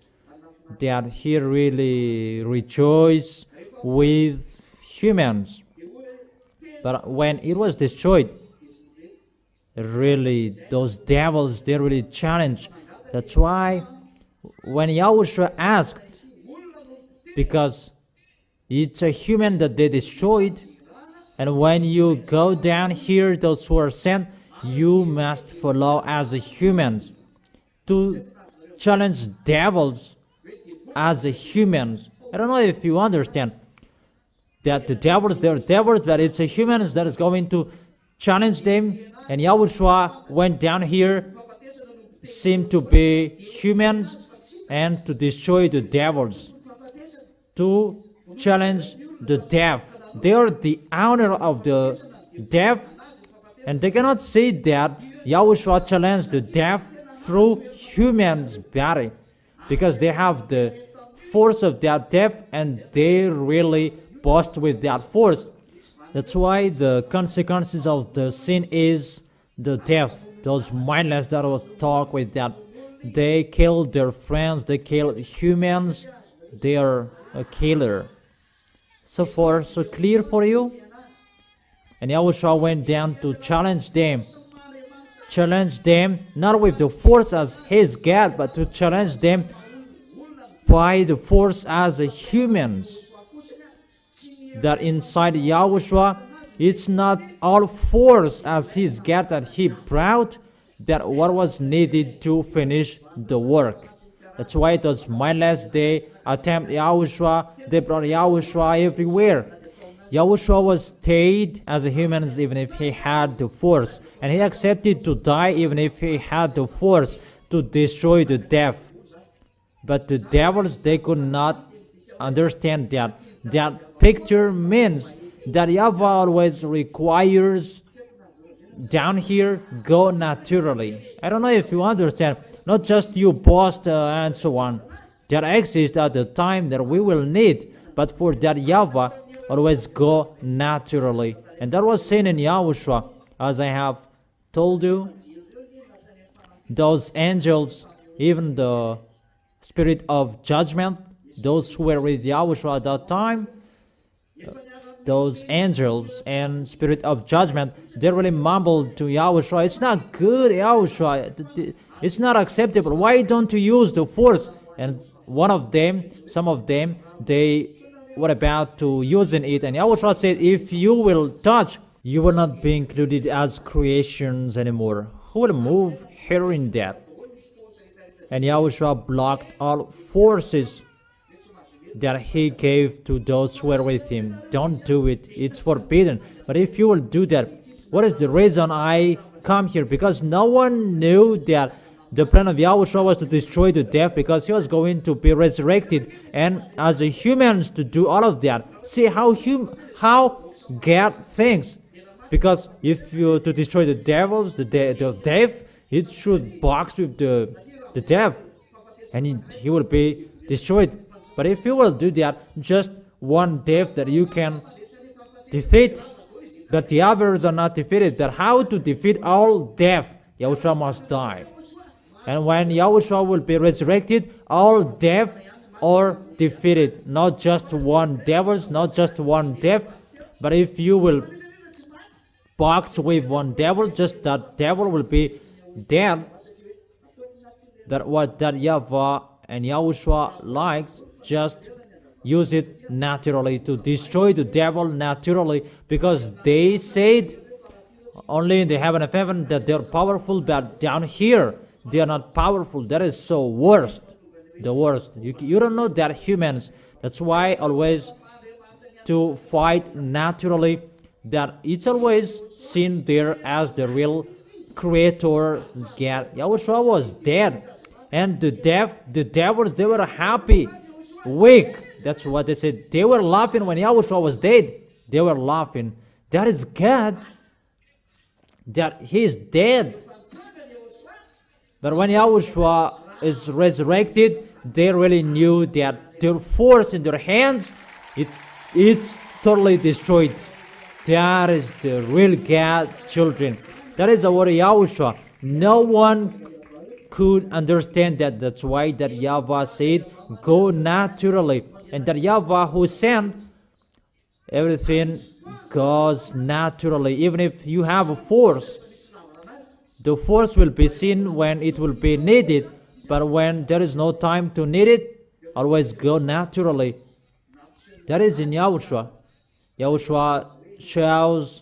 That he really rejoiced with humans. But when it was destroyed, really, those devils, they really challenged. That's why when Yahushua asked, because it's a human that they destroyed, and when you go down here, those who are sent, you must follow as a humans to challenge devils as a humans. I don't know if you understand that the devils, they're devils, but it's a humans that is going to challenge them. And Yahushua went down here, seemed to be humans, and to destroy the devils, to challenge the deaf. They are the owner of the deaf, and they cannot say that Yahushua challenged the deaf through human's body, because they have the force of that deaf, and they really boast with that force. That's why the consequences of the sin is the deaf. Those mindless that was talk with that, they kill their friends, they kill humans, they are a killer. So far, so clear for you? And Yahushua went down to challenge them not with the force as his God, but to challenge them by the force as a humans. That inside Yahushua, it's not all force as his God that he brought, that what was needed to finish the work. That's why those mindless, they attempt Yahushua, they brought Yahushua everywhere. Yahushua was stayed as a human even if he had the force, and he accepted to die even if he had the force to destroy the deaf. But the devils, they could not understand that. That picture means that YAHVAH always requires down here go naturally. I don't know if you understand, not just you boast and so on. That exists at the time that we will need, but for that YAHVAH always go naturally. And that was seen in Yahushua, as I have told you. Those angels, even the spirit of judgment, those who were with Yahushua at that time, those angels and spirit of judgment, they really mumbled to Yahushua, "It's not good, Yahushua. It's not acceptable. Why don't you use the force?" And some of them, they were about to using it. And Yahushua said, "If you will touch, you will not be included as creations anymore. Who will move here in that?" And Yahushua blocked all forces that he gave to those who were with him. Don't do it. It's forbidden. But if you will do that, what is the reason I come here? Because no one knew that the plan of Yahushua was to destroy the death, because he was going to be resurrected, and as a humans to do all of that. See how God thinks. Because if you to destroy the devils, the death, it should box with the death, and he will be destroyed. But if you will do that, just one death that you can defeat, but the others are not defeated. But how to defeat all death? Yahushua must die. And when Yahushua will be resurrected, all death are defeated. Not just one devils, not just one death, but if you will box with one devil, just that devil will be dead. That what that YAHVAH and Yahushua likes, just use it naturally to destroy the devil naturally, because they said only in the heaven of heaven that they're powerful, but down here they are not powerful. That is so worst, the worst. You don't know that humans. That's why always to fight naturally, that it's always seen there as the real creator God. Yahushua was dead, and the devils, they were happy, weak. That's what they said. They were laughing when Yahushua was dead. They were laughing. That is God, that he is dead. But when Yahushua is resurrected, they really knew that their force in their hands, it's totally destroyed. That is the real God children. That is our Yahushua. No one could understand that. That's why that YAHVAH said, "Go naturally." And that YAHVAH who sent, everything goes naturally. Even if you have a force, the force will be seen when it will be needed. But when there is no time to need it, always go naturally. That is in Yahushua. Yahushua shows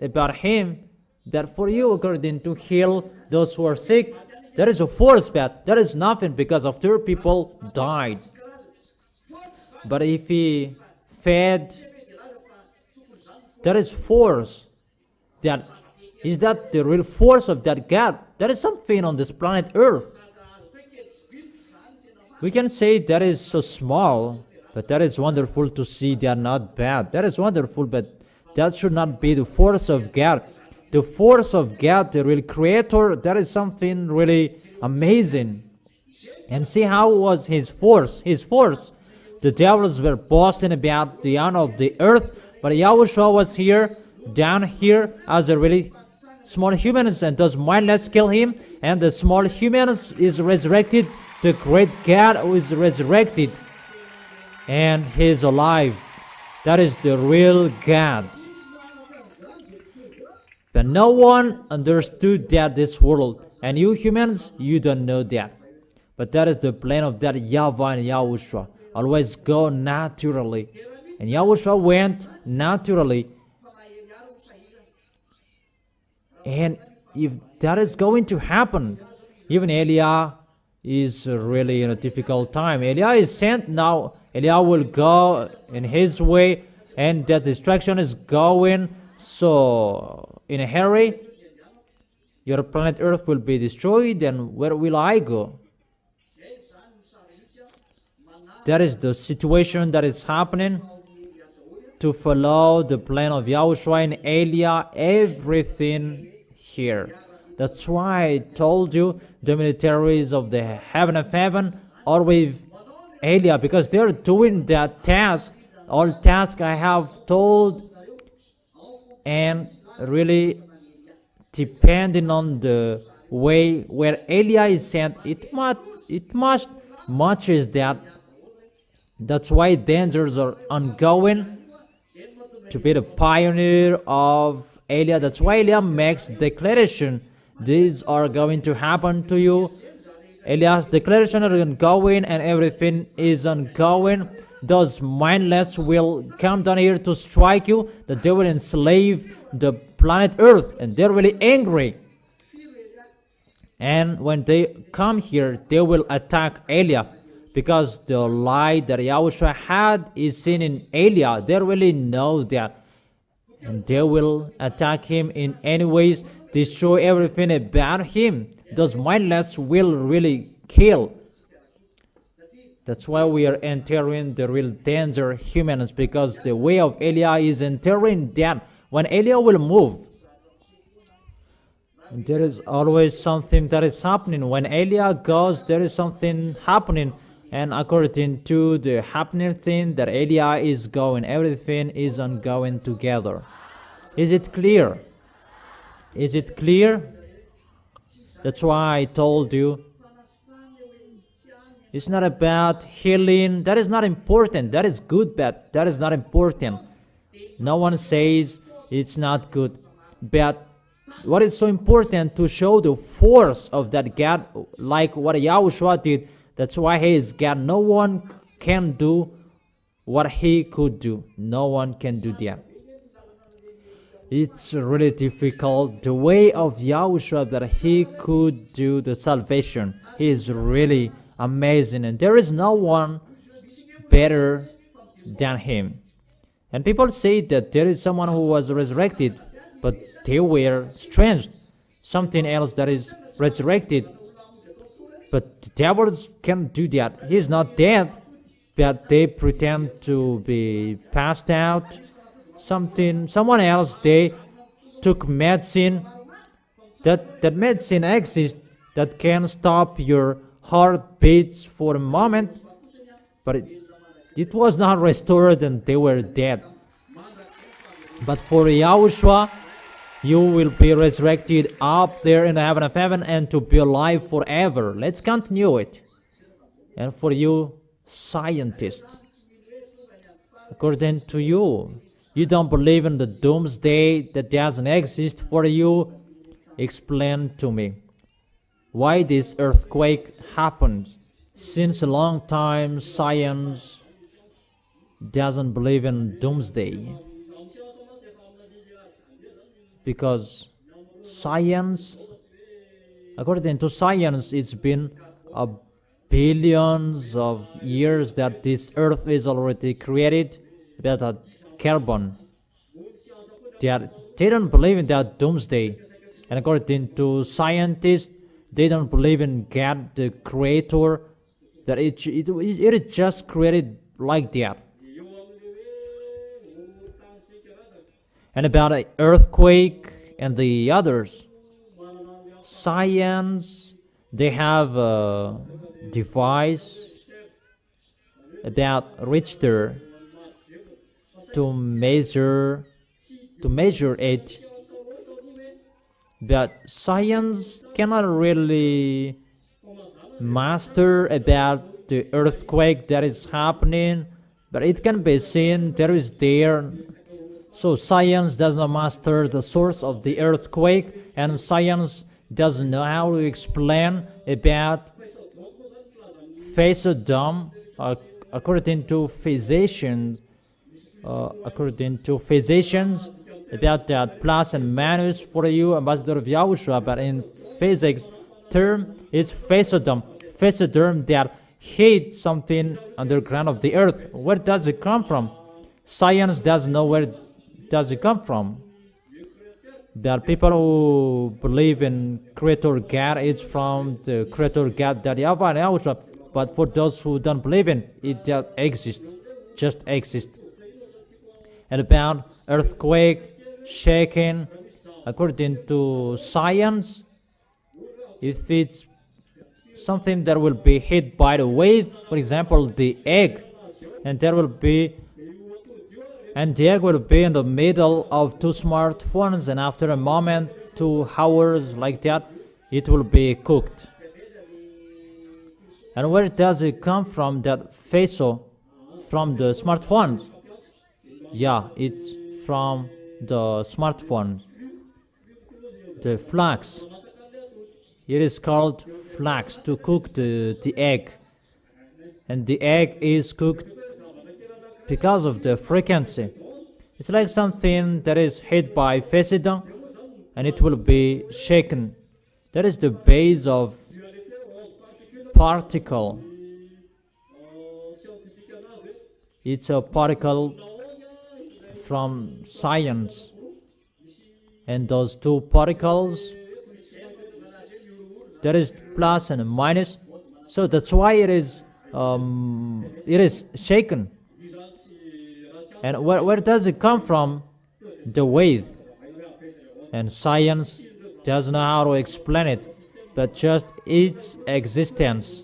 about him that for you, according to heal those who are sick, there is a force, but there is nothing, because after people died. But if he fed, there is force. That is that the real force of that God. There is something on this planet Earth. We can say that is so small, but that is wonderful to see. They are not bad. That is wonderful, but that should not be the force of God. The force of God, the real creator, that is something really amazing. And see how was his force. His force. The devils were boasting about the honor of the earth, but Yahushua was here, down here, as a really small humans, and those mindless kill him, and the small humans is resurrected. The great God who is resurrected, and he is alive. That is the real God. But no one understood that this world, and you humans, you don't know that. But that is the plan of that YAHVAH and Yahushua. Always go naturally. And Yahushua went naturally. And if that is going to happen, even Eliah is really in a difficult time. Eliah is sent now. Eliah will go in his way, and that destruction is going so in a hurry. Your planet Earth will be destroyed, and where will I go? That is the situation that is happening. To follow the plan of Yahushua and Eliah, everything here. That's why I told you the militaries of the heaven of heaven are with Eliah, because they're doing that task, all task I have told, and really depending on the way where Eliah is sent, it must much is that That's why dangers are ongoing to be the pioneer of Elia. That's why Elia makes declaration. These are going to happen to you. Elias' declaration are ongoing and everything is ongoing. Those mindless will come down here to strike you, that they will enslave the planet Earth, and they're really angry. And when they come here, they will attack Elia, because the light that Yahushua had is seen in Elia. They really know that, and they will attack him in any ways, destroy everything about him. Those mindless will really kill. That's why we are entering the real danger, humans, because the way of Elia is entering that. When Elia will move, there is always something that is happening. When Elia goes, there is something happening. And according to the happening thing that Elia is going, everything is ongoing together. Is it clear? Is it clear? That's why I told you, it's not about healing. That is not important. That is good, but that is not important. No one says it's not good. But what is so important to show the force of that God, like what Yahushua did. That's why he is God. No one can do what he could do. No one can do that. It's really difficult. The way of Yahushua that he could do the salvation, he is really amazing, and there is no one better than him. And people say that there is someone who was resurrected, but they were strange, something else that is resurrected. But the devils can't do that. He is not dead, but they pretend to be passed out. Someone else, they took medicine. That medicine exists that can stop your heartbeats for a moment, but it was not restored and they were dead. But for Yahushua, you will be resurrected up there in the heaven of heaven and to be alive forever. Let's continue it. And for you scientists, according to you, you don't believe in the doomsday that doesn't exist. For you, explain to me why this earthquake happened. Since a long time, science doesn't believe in doomsday, because science, according to science, it's been a billions of years that this earth is already created, about carbon. They don't believe in that doomsday. And according to scientists, they don't believe in God, the creator, that it is just created like that. And about an earthquake and the others, science, they have a device about Richter to measure it, but science cannot really master about the earthquake that is happening, but it can be seen there is there. So science does not master the source of the earthquake, and science doesn't know how to explain about face of dome. According to physicians, about that plus and minus for you, ambassador of Yahushua, but in physics term, it's phasodome. Phasodome that hit something underground of the earth. Where does it come from? Science doesn't know where does it come from. There are people who believe in Creator God, it's from the Creator God that YAHVAH and YAHOSHUA. But for those who don't believe in it, just exists. And about earthquake, shaking, according to science, if it's something that will be hit by the wave, for example, the egg, and the egg will be in the middle of two smartphones, and after a moment, 2 hours like that, it will be cooked. And where does it come from, that phaso? from the smartphones. Yeah, it's from the smartphones. The flax. It is called flax to cook the egg. And the egg is cooked because of the frequency. It's like something that is hit by Fesida and it will be shaken. That is the base of particle. It's a particle from science. And those two particles, there is plus and minus. So that's why it is shaken. And where does it come from? The wave. And science doesn't know how to explain it, but just its existence.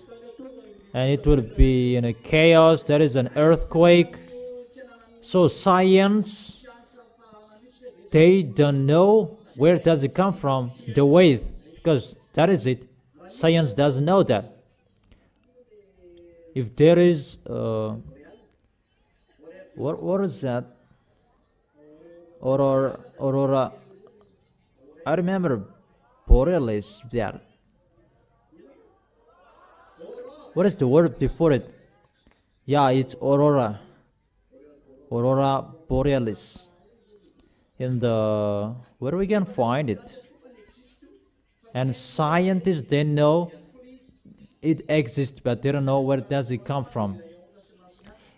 And it will be in a chaos. There is an earthquake. So science, they don't know where does it come from, the wave, because that is it. Science doesn't know that. If there is what is that? Aurora. I remember borealis there. What is the word before it? Yeah, it's aurora. Aurora borealis. In the where we can find it? And scientists, they know it exists, but they don't know where does it come from.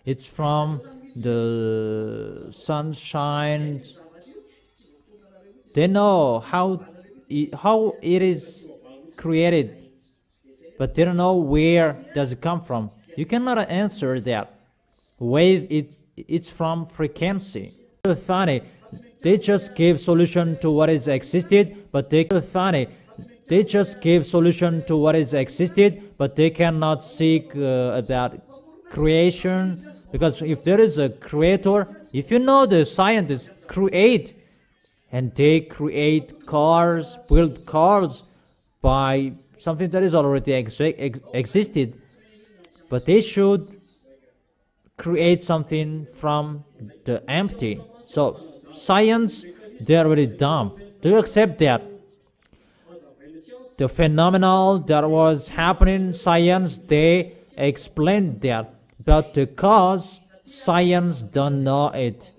It's from the sunshine. They know how it is created, but they don't know where does it come from. You cannot answer that. Wave, it's from frequency. It's funny. They just give solution to what is existed, but they just give solution to what is existed, but they cannot seek about creation. Because if there is a creator, if you know the scientists create, and they create cars, build cars by something that is already existed, but they should create something from the empty. So science, they are really dumb. Do you accept that? The phenomenon that was happening in science, they explained that. But the cause, science don't know it.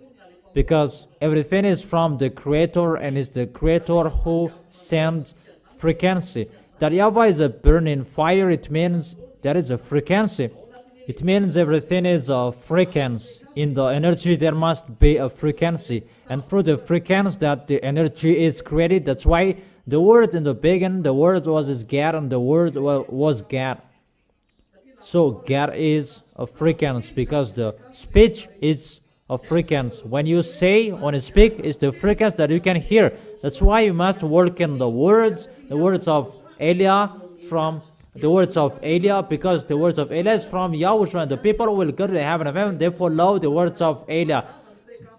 Because everything is from the creator, and it's the creator who sends frequency. That YAHVAH is a burning fire, it means there is a frequency. It means everything is a frequency. In the energy there must be a frequency, and through the frequency that the energy is created. That's why the word in the beginning, the word was God, and the word was God. So God is a frequency, because the speech is a frequency. When you speak, it's the frequency that you can hear. That's why you must work in the words of Elia, from the words of Elia, because the words of Elia is from YAHOSHUA, and the people who will go to the heaven of heaven, they follow the words of Elia.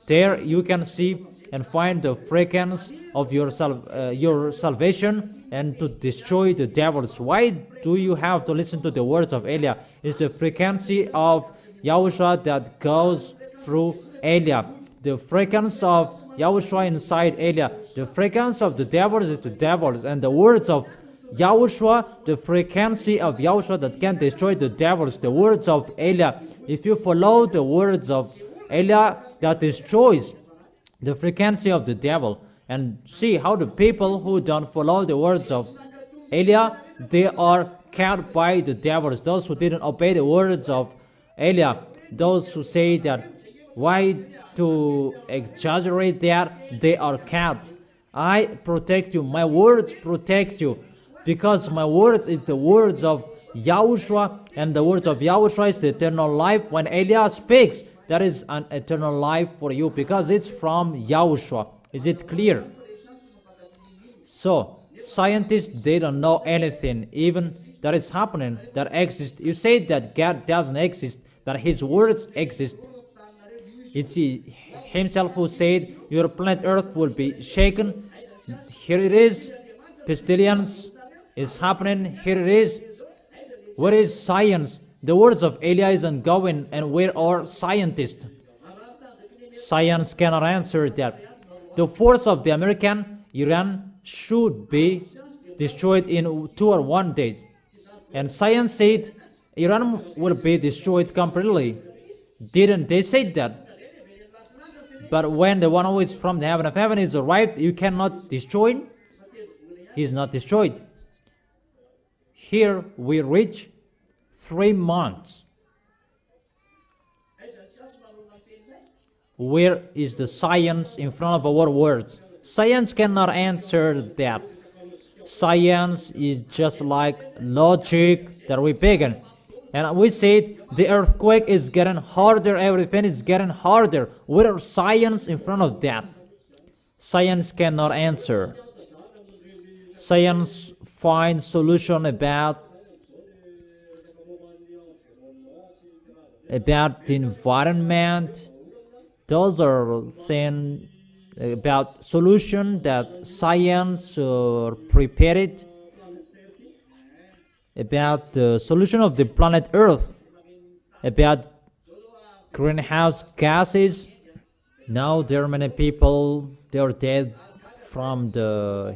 There you can see and find the frequency of your salvation, and to destroy the devils. Why do you have to listen to the words of Elia? It's the frequency of YAHOSHUA that goes through Elia. The frequency of YAHOSHUA inside Elia. The frequency of the devils is the devils, and the words of YAHOSHUA, the frequency of YAHOSHUA that can destroy the devils, the words of Elia. If you follow the words of Elia, that destroys the frequency of the devil. And see how the people who don't follow the words of Elia, they are caught by the devils. Those who didn't obey the words of Elia, those who say that, why to exaggerate that, they are caught. I protect you, my words protect you, because my words is the words of YAHOSHUA, and the words of YAHOSHUA is the eternal life. When Elia speaks, that is an eternal life for you, because it's from YAHOSHUA. Is it clear? So scientists, they don't know anything, even that is happening, that exists. You say that God doesn't exist, but his words exist. It's himself who said your planet Earth will be shaken. Here it is. Pestilence is happening. Here it is. Where is science? The words of Elijah isn't going, and where are scientists? Science cannot answer that. The force of the American Iran should be destroyed in 2 or 1 days. And science said Iran will be destroyed completely. Didn't they say that? But when the one who is from the heaven of heaven is arrived, you cannot destroy him. He is not destroyed. Here we reach 3 months. Where is the science in front of our words? Science cannot answer that. Science is just like logic that we began. And we said the earthquake is getting harder, everything is getting harder. Where is science in front of that? Science cannot answer. Science finds solution about the environment. Those are things about solution that science prepared about the solution of the planet Earth, about greenhouse gases. Now there are many people, they are dead from the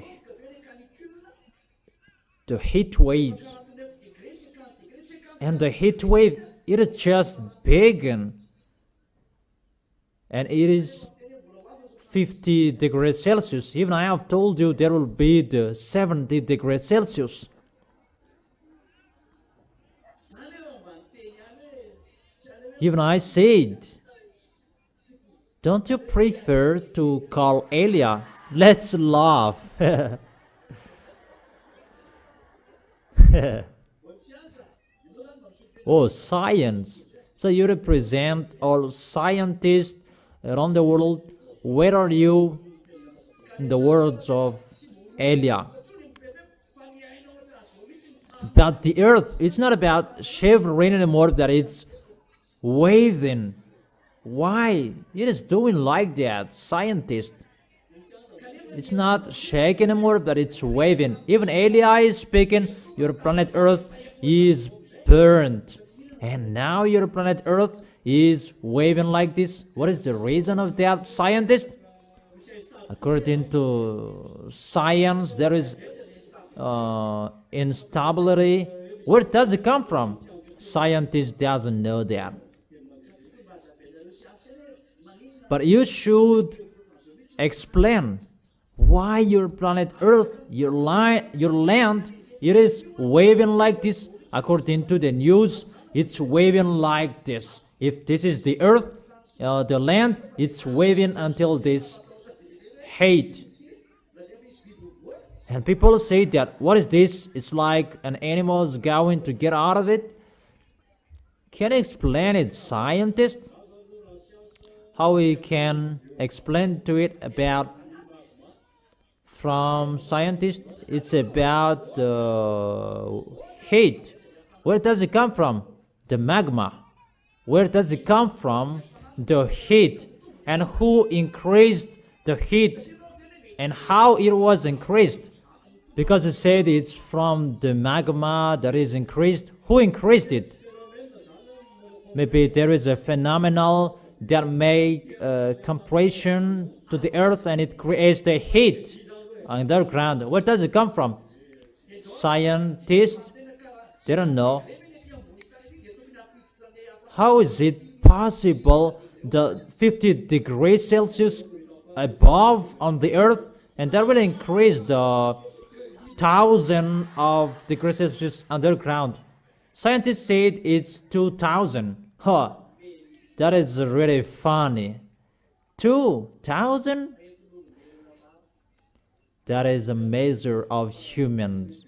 heat waves. And the heat wave, it is just begun. And it is 50 degrees Celsius. Even I have told you there will be the 70 degrees Celsius. Even I said, don't you prefer to call Elia? Let's laugh. Oh, science. So you represent all scientists around the world. Where are you in the words of Elia? But the earth, it's not about shivering anymore, that it's waving. Why? It is doing like that, scientist. It's not shaking anymore, but it's waving. Even Elia is speaking, your planet Earth is burned. And now your planet Earth is waving like this. What is the reason of that, scientist? According to science, there is instability. Where does it come from? Scientist doesn't know that. But you should explain why your planet Earth, your land, it is waving like this. According to the news, it's waving like this. If this is the earth, the land, it's waving until this height. And people say that, what is this? It's like an animal is going to get out of it. Can you explain it, scientist? How we can explain to it about from scientists? It's about the heat. Where does it come from? The magma. Where does it come from? The heat. And who increased the heat? And how it was increased? Because it said it's from the magma that is increased. Who increased it? Maybe there is a phenomenon that make compression to the earth and it creates the heat underground. Where does it come from? Scientists, they don't know. How is it possible the 50 degrees Celsius above on the earth, and that will increase the 1,000 of degrees Celsius underground? Scientists said it's 2,000. Huh, that is really funny. 2,000? That is a measure of humans.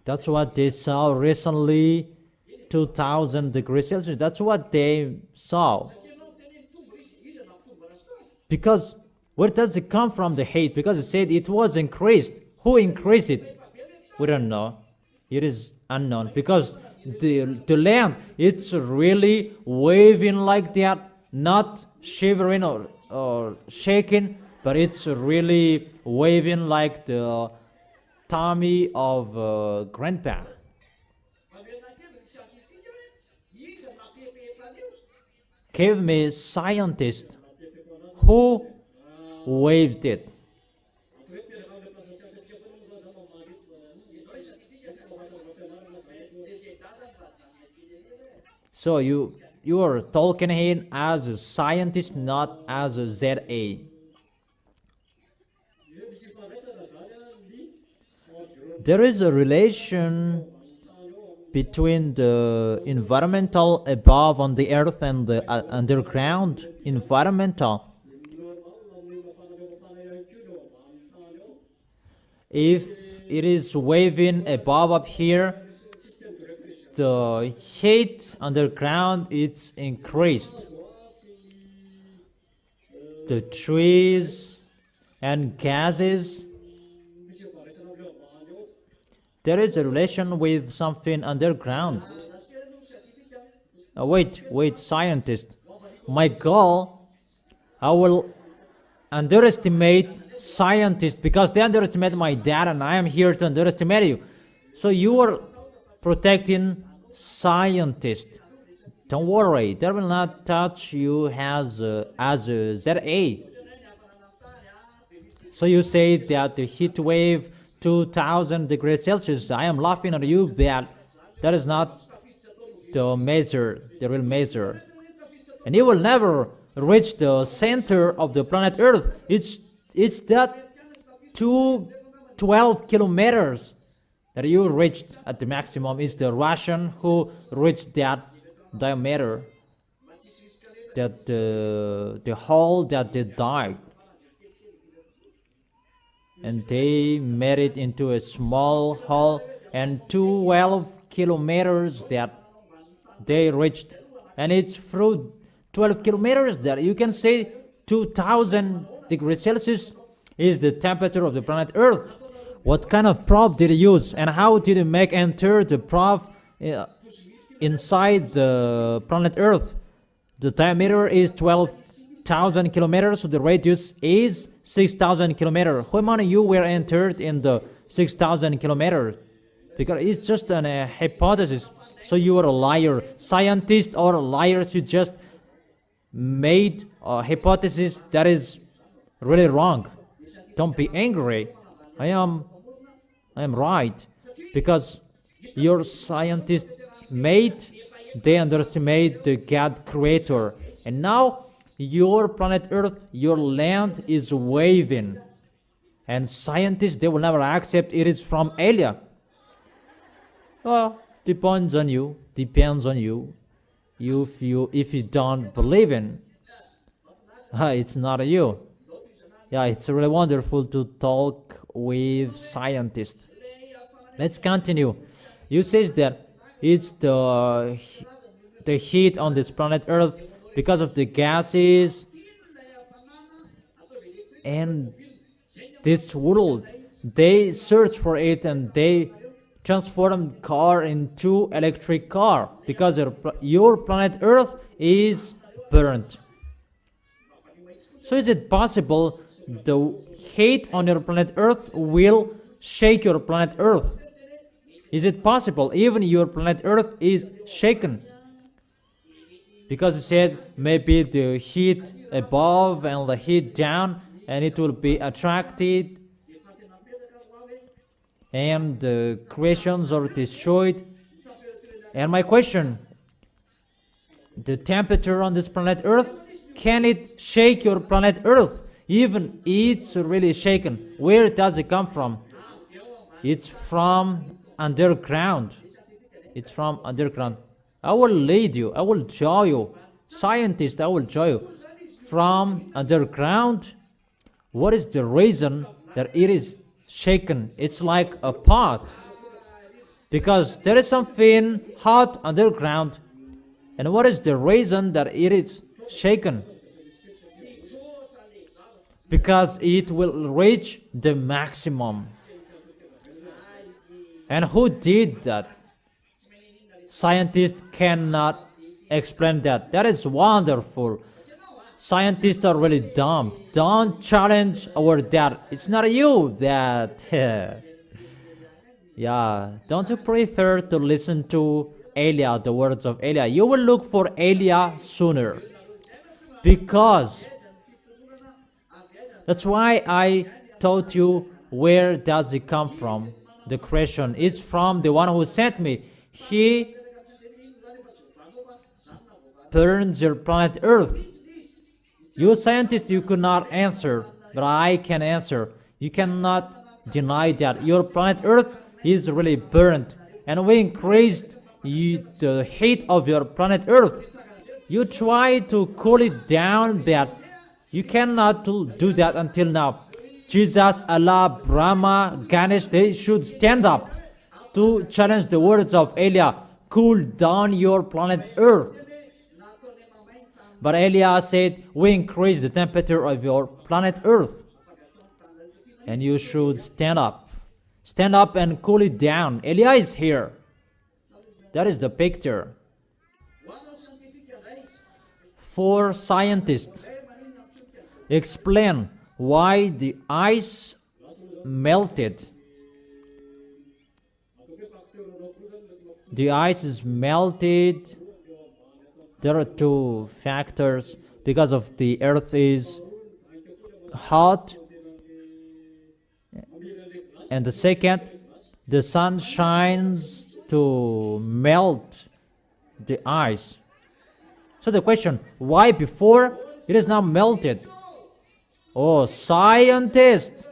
That's what they saw recently. 2,000 degrees Celsius. That's what they saw. Because where does it come from, the heat? Because it said it was increased. Who increased it? We don't know. It is unknown. Because the land, it's really waving like that, not shivering or shaking, but it's really waving like the tummy of grandpa. give me scientists who waved it. So you are talking him as a scientist, not as a ZA. There is a relation between the environmental above on the earth and the underground environmental. If it is waving above up here, the heat underground is increased. The trees and gases, there is a relation with something underground. Wait, scientist. My goal, I will underestimate scientists because they underestimate my dad, and I am here to underestimate you. So you are protecting scientists. Don't worry, they will not touch you as a ZA. So you say that the heat wave 2000 degrees Celsius, I am laughing at you, but that is not the real measure. And you will never reach the center of the planet Earth. It's that 12 kilometers that you reached at the maximum. Is the Russian who reached that diameter, that the hole that they died, and they made it into a small hole, and 12 kilometers that they reached, and it's through 12 kilometers that you can say 2000 degrees Celsius is the temperature of the planet Earth. What kind of probe did you use, and how did you enter the probe inside the planet Earth? The diameter is 12,000 kilometers, so the radius is 6,000 kilometers. How many you were entered in the 6,000 kilometers? Because it's just a hypothesis. So you are a liar. Scientists are liars. You just made a hypothesis that is really wrong. Don't be angry. I am right, because your scientists they underestimate the God creator, and now your planet Earth, your land is waving, and scientists, they will never accept it is from alien. Well, depends on you. If you don't believe in, it's not you. Yeah, it's really wonderful to talk with scientists. Let's continue. You say that it's the heat on this planet Earth because of the gases, and this world, they search for it and they transform car into electric car because your planet Earth is burnt. So is it possible the heat on your planet Earth will shake your planet Earth? Is it possible even your planet Earth is shaken? Because it said maybe the heat above and the heat down, and it will be attracted, and the creations are destroyed. And my question, the temperature on this planet Earth, can it shake your planet Earth? Even it's really shaken. Where does it come from? It's from underground. It's from underground. I will lead you. I will show you. Scientists, I will show you. From underground, what is the reason that it is shaken? It's like a pot. Because there is something hot underground. And what is the reason that it is shaken? Because it will reach the maximum. And who did that? Scientists cannot explain that. That is wonderful. Scientists are really dumb. Don't challenge our dad. It's not you that. Yeah. Don't you prefer to listen to Elia, the words of Elia? You will look for Elia sooner. Because that's why I told you, where does it come from? The creation. It's from the one who sent me. He burns your planet Earth. You scientists, you could not answer, but I can answer. You cannot deny that your planet Earth is really burned, and we increased the heat of your planet Earth. You try to cool it down, but you cannot do that until now. Jesus, Allah, Brahma, Ganesh, they should stand up to challenge the words of Elia. Cool down your planet Earth. But Elia said, we increase the temperature of your planet Earth, and you should stand up. Stand up and cool it down. Elia is here. That is the picture. For scientists, explain why the ice melted. The ice is melted. There are two factors. Because of the earth is hot, and the second, the sun shines to melt the ice. So the question, why before it is now melted? Oh, scientists,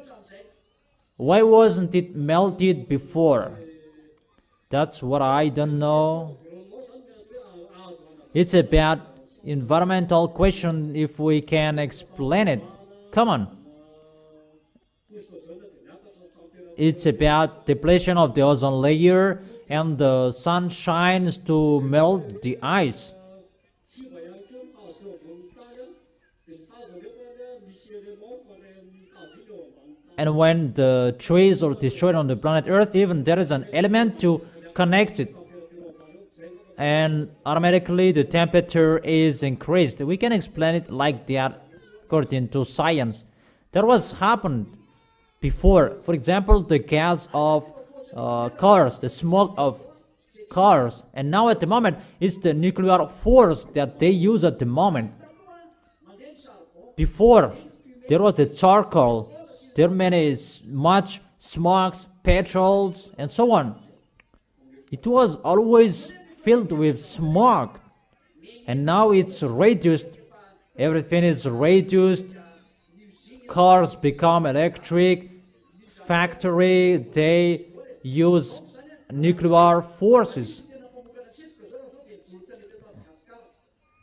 why wasn't it melted before? That's what I don't know. It's about environmental question, if we can explain it. Come on. It's about depletion of the ozone layer, and the sun shines to melt the ice. And when the trees are destroyed on the planet Earth, even there is an element to connect it, and automatically the temperature is increased. We can explain it like that according to science. That was happened before. For example, the gas of cars, the smoke of cars, and now at the moment it's the nuclear force that they use at the moment. Before there was the charcoal, there many much smokes, petrols, and so on. It was always filled with smoke, and now it's reduced. Everything is reduced. Cars become electric. Factory, they use nuclear forces.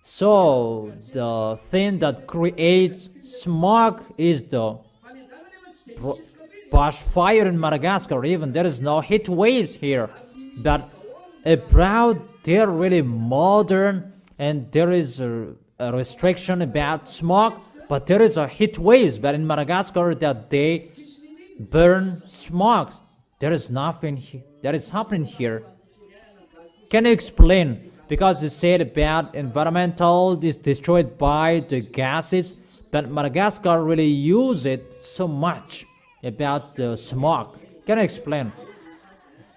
So the thing that creates smoke is the bushfire in Madagascar. Even there is no heat waves here, but abroad they're really modern, and there is a restriction about smoke, but there is a heat waves. But in Madagascar, that they burn smoke. There is nothing that is happening here. Can you explain? Because you said about environmental is destroyed by the gases, but Madagascar really use it so much about the smoke. Can you explain?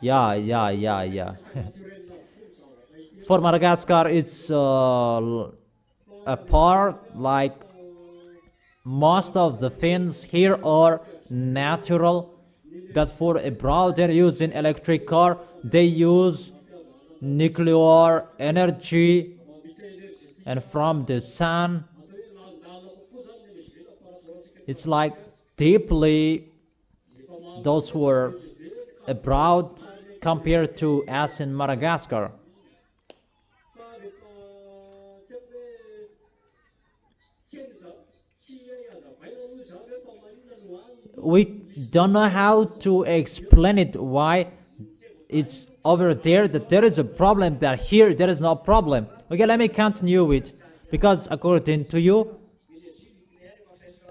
Yeah. For Madagascar, it's a part like most of the things here are natural, but for abroad they're using electric car. They use nuclear energy and from the sun. It's like deeply those who are abroad compared to us in Madagascar. We don't know how to explain it, why it's over there that there is a problem, that here there is no problem. Okay, let me continue with, because according to you,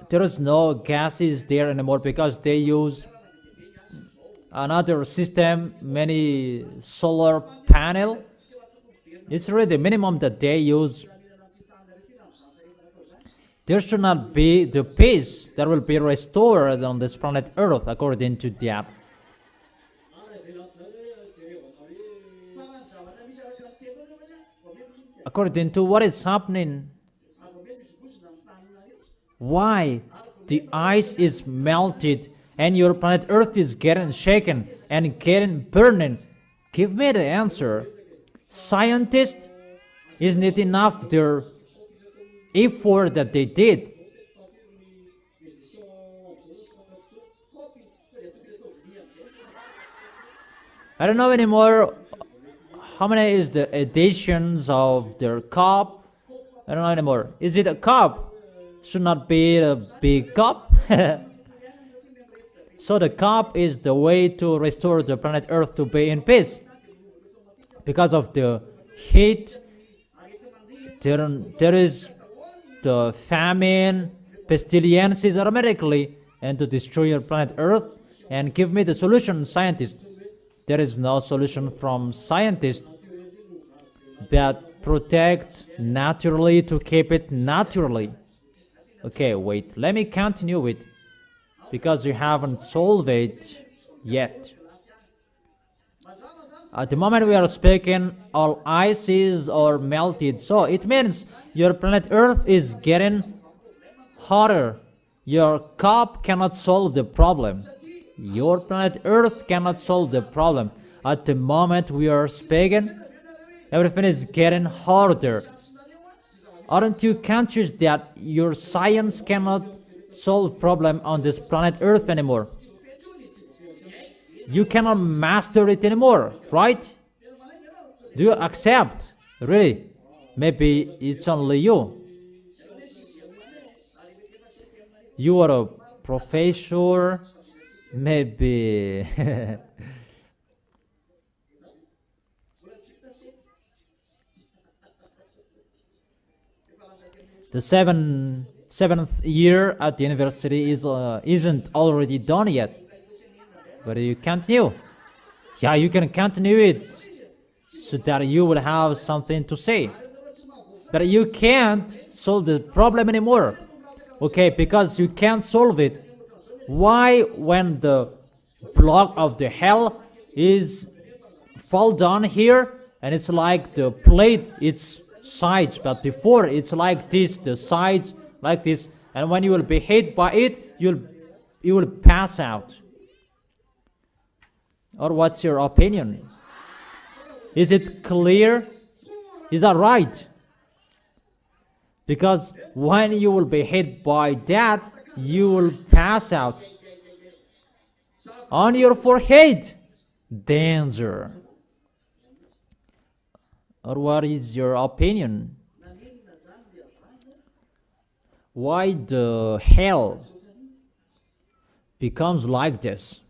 there is no gases there anymore because they use another system, many solar panel. It's really the minimum that they use. There should not be the peace that will be restored on this planet Earth according to that. According to what is happening, why the ice is melted and your planet Earth is getting shaken and getting burning? Give me the answer. Scientists, isn't it enough their effort that they did? I don't know anymore how many is the editions of their cup. I don't know anymore. Is it a cup? Should not be a big cup. So the cup is the way to restore the planet Earth to be in peace. Because of the heat, there is the famine, pestilences automatically, and to destroy your planet Earth. And give me the solution, scientist. There is no solution from scientists that protect naturally to keep it naturally. Okay, wait, let me continue with, because you haven't solved it yet. At the moment we are speaking, all ices are melted, so it means your planet Earth is getting hotter. Your cup cannot solve the problem. Your planet Earth cannot solve the problem. At the moment we are speaking, everything is getting harder. Aren't you conscious that your science cannot solve problem on this planet Earth anymore? You cannot master it anymore, right? Do you accept? Really? Maybe it's only you. You are a professor, maybe. The seventh year at the university isn't already done yet. But you continue. Yeah, you can continue it so that you will have something to say. But you can't solve the problem anymore. Okay, because you can't solve it. Why, when the block of the hell is fall down here and it's like the plate, its sides, but before it's like this, the sides like this, and when you will be hit by it, you will pass out. Or what's your opinion? Is it clear? Is that right? Because when you will be hit by that, you will pass out. On your forehead, danger. Or what is your opinion? Why the hell becomes like this?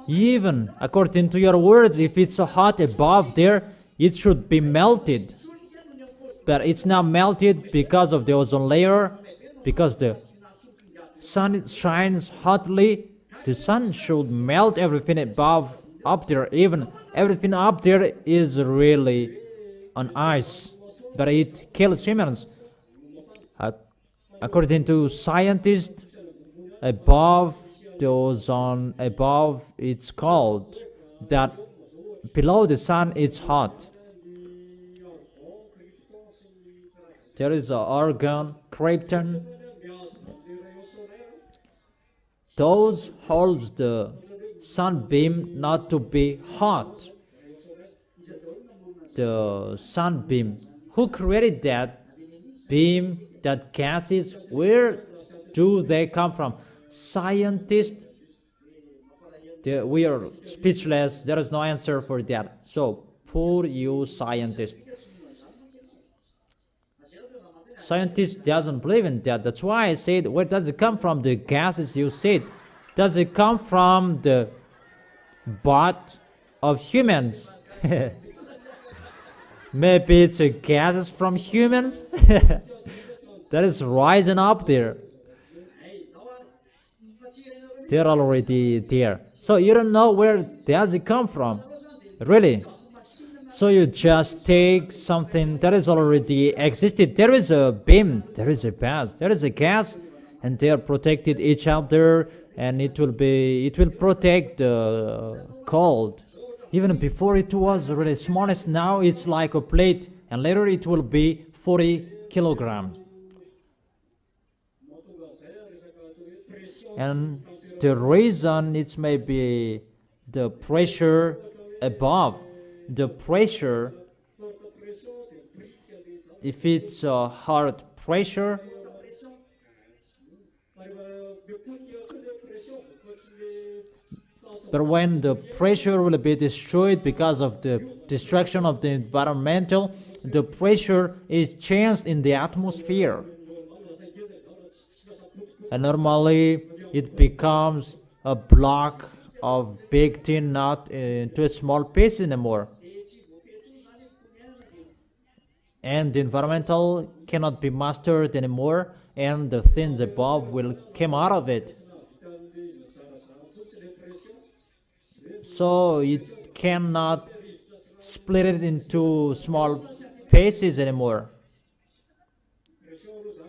Even according to your words, if it's so hot above there, it should be melted. But it's not melted because of the ozone layer, because the sun shines hotly. The sun should melt everything above, up there. Even everything up there is really on ice, but it kills humans. According to scientists, above the ozone, above it's cold, that below the sun it's hot. There is an organ, krypton. Those holds the sunbeam not to be hot. The sunbeam. Who created that beam, that gases? Where do they come from? Scientists. We are speechless. There is no answer for that. So, poor you scientists. Scientists doesn't believe in that. That's why I said, where does it come from? The gases you said. Does it come from the butt of humans? Maybe it's a gases from humans that is rising up there. They're already there. So you don't know where does it come from, really. So you just take something that is already existed. There is a beam, there is a gas, there is a gas, and they are protected each other, and it will protect the cold. Even before it was really smallest, now it's like a plate, and later it will be 40 kilograms. And the reason it may be the pressure above. The pressure, if it's a hard pressure, but when the pressure will be destroyed because of the destruction of the environmental, the pressure is changed in the atmosphere. And normally it becomes a block of big tin, not into a small piece anymore. And the environmental cannot be mastered anymore, and the things above will come out of it. So it cannot split it into small pieces anymore.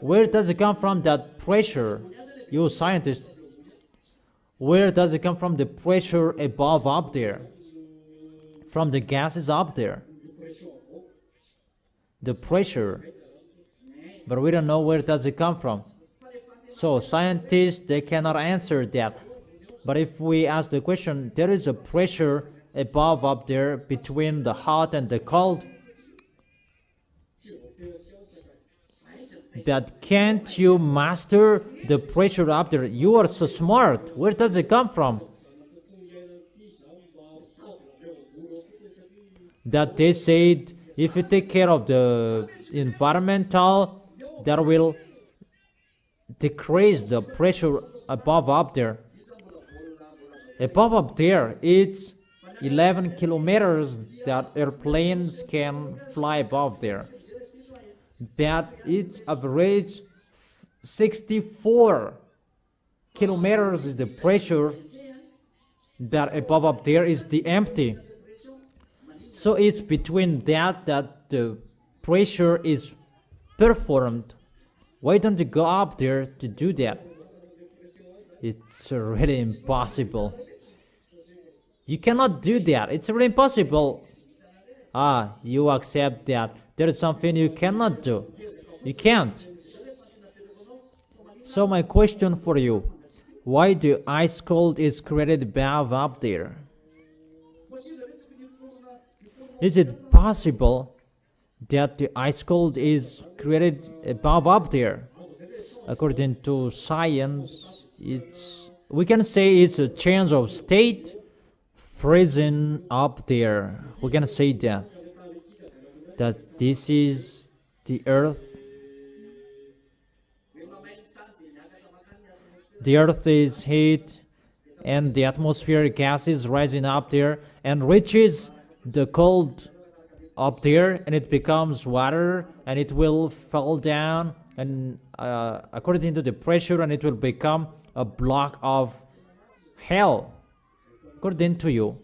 Where does it come from, that pressure? You scientists, where does it come from, the pressure above up there? From the gases up there. The pressure. But we don't know where does it come from. So scientists, they cannot answer that. But if we ask the question, there is a pressure above up there between the hot and the cold. But can't you master the pressure up there? You are so smart. Where does it come from? That they said, if you take care of the environmental, that will decrease the pressure above up there. Above up there, it's 11 kilometers that airplanes can fly above there. But it's average 64 kilometers is the pressure that above up there is the empty. So it's between that the pressure is performed. Why don't you go up there to do that? It's really impossible. You cannot do that. It's really impossible. You accept that there is something you cannot do. You can't. So my question for you, why the ice cold is created above up there? Is it possible that the ice cold is created above up there? According to science, we can say it's a change of state, freezing up there. We can say that this is the earth. The earth is heat, and the atmospheric gas is rising up there and reaches the cold up there, and it becomes water, and it will fall down, and according to the pressure, and it will become a block of hell. According to you,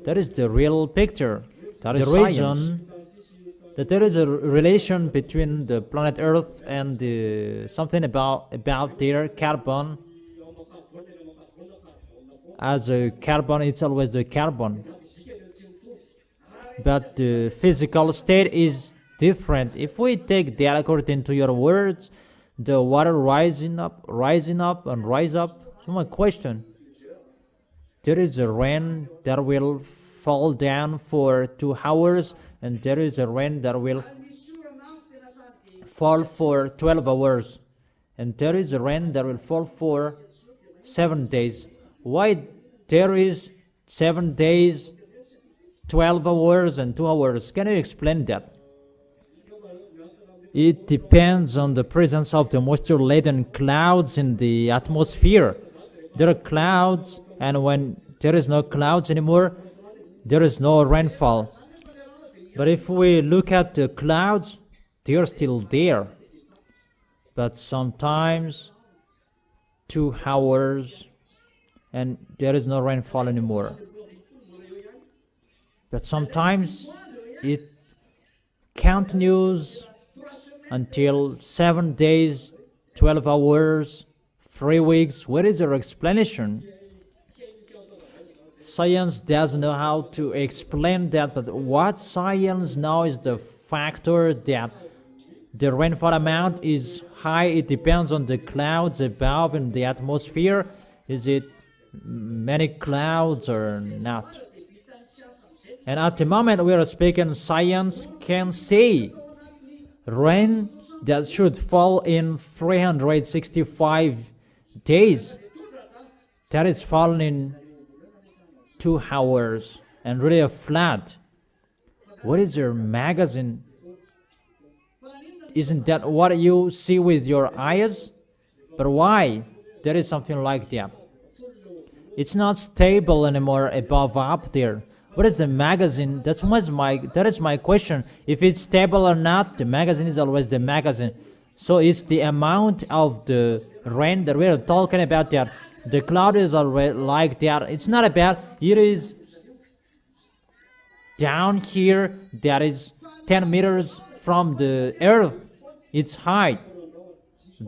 that is the real picture. That is the reason that there is a relation between the planet Earth and something about their carbon. As a carbon, it's always the carbon. But the physical state is different. If we take that according to your words, the water rising up and rise up. So my question, there is a rain that will fall down for 2 hours, and there is a rain that will fall for 12 hours, and there is a rain that will fall for 7 days. Why there is 7 days, 12 hours, and 2 hours? Can you explain that? It depends on the presence of the moisture-laden clouds in the atmosphere. There are clouds, and when there is no clouds anymore, there is no rainfall. But if we look at the clouds, they are still there. But sometimes 2 hours and there is no rainfall anymore. But sometimes it continues until 7 days, 12 hours, 3 weeks. What is your explanation? Science doesn't know how to explain that, but what science now is the factor that The rainfall amount is high. It depends on the clouds above in the atmosphere. Is it many clouds or not? And at the moment we are speaking, science can say rain that should fall in 365 days, that is falling in 2 hours and really a flood. What is your magazine? Isn't that what you see with your eyes? But why there is something like that? It's not stable anymore above up there. What is the magazine? That is my question. If it's stable or not, the magazine is always the magazine. So it's the amount of the rain that we're talking about there. The cloud is already like that. It's not about, it is down here, that is 10 meters from the earth. It's high.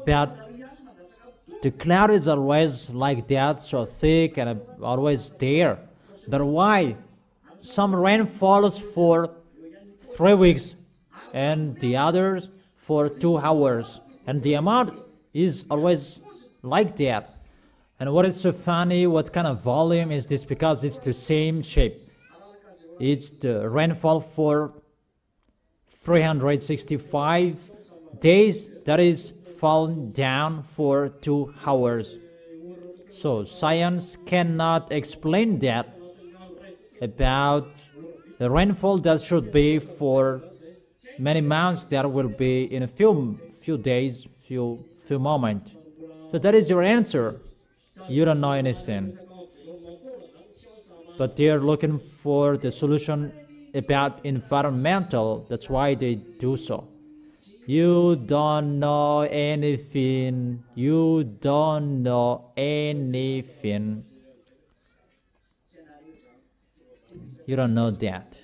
But the cloud is always like that, so thick and always there. But why? Some rain falls for 3 weeks and the others for 2 hours. And the amount is always like that. And what is so funny, what kind of volume is this? Because it's the same shape. It's the rainfall for 365 days that is falling down for 2 hours. So science cannot explain that about the rainfall that should be for many months, that will be in a few days, few moments. So that is your answer. You don't know anything. But they're looking for the solution about environmental. That's why they do so. You don't know anything. You don't know anything. You don't know that.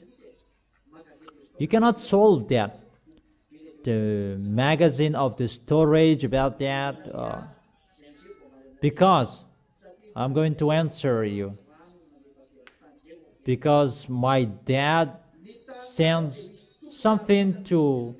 You cannot solve that. The magazine of the storage about that. Because I'm going to answer you. Because my dad sends something to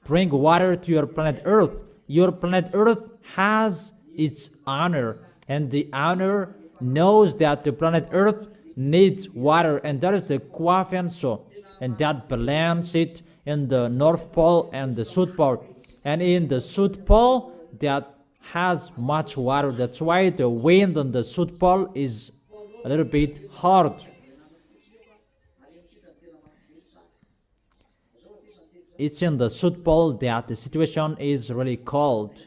bring water to your planet Earth. Your planet Earth has its owner, and the owner knows that the planet Earth needs water, and that is the Quafianso, and that balance it in the North Pole and the South Pole. And in the South Pole, that has much water. That's why the wind on the South Pole is a little bit hard. It's in the South Pole that the situation is really cold.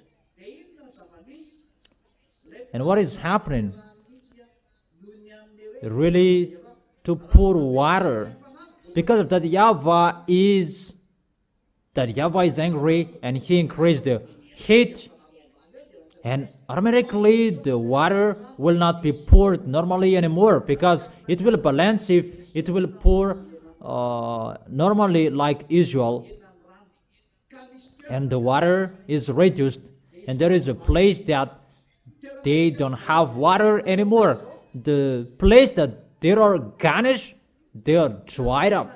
And what is happening? Really to pour water. Because of that, YAHVAH is angry, and he increased the heat, and automatically the water will not be poured normally anymore, because it will balance if it will pour normally like usual, and the water is reduced, and there is a place that they don't have water anymore. The place that they are garnished, they are dried up,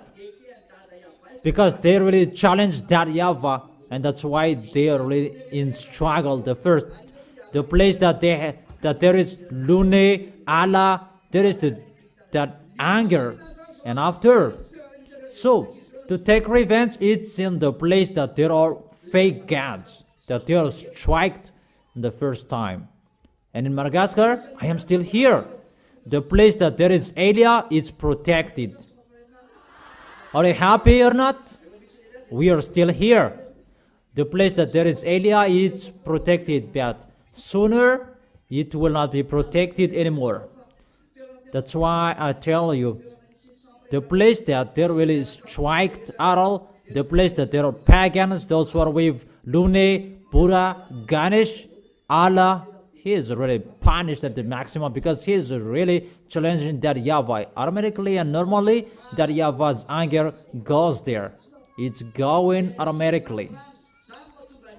because they really challenge that YAHVAH, and that's why they are really in struggle. The place that there is Lune, Allah, there is that anger, and after. So to take revenge, it's in the place that there are fake gods, that they are striked the first time. And in Madagascar, I am still here. The place that there is Elia is protected. Are you happy or not? We are still here. The place that there is Elia is protected, but sooner it will not be protected anymore. That's why I tell you, the place that there will is striked at all, the place that there are pagans, those who are with Lune, Buddha, Ganesh, Allah, he is really punished at the maximum, because he is really challenging that YAHVAH. Automatically and normally, that YAHVAH's anger goes there. It's going automatically.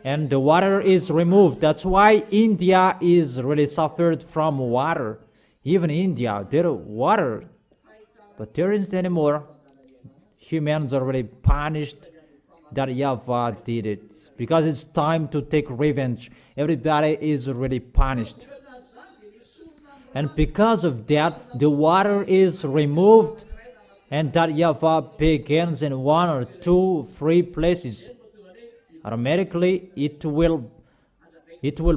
And the water is removed. That's why India is really suffered from water. Even India, there is water, but there isn't anymore. Humans are really punished that YAHVAH did it. Because it's time to take revenge. Everybody is already punished. And because of that, the water is removed, and that YAHVAH begins in 1 or 2, 3 places. Automatically, it will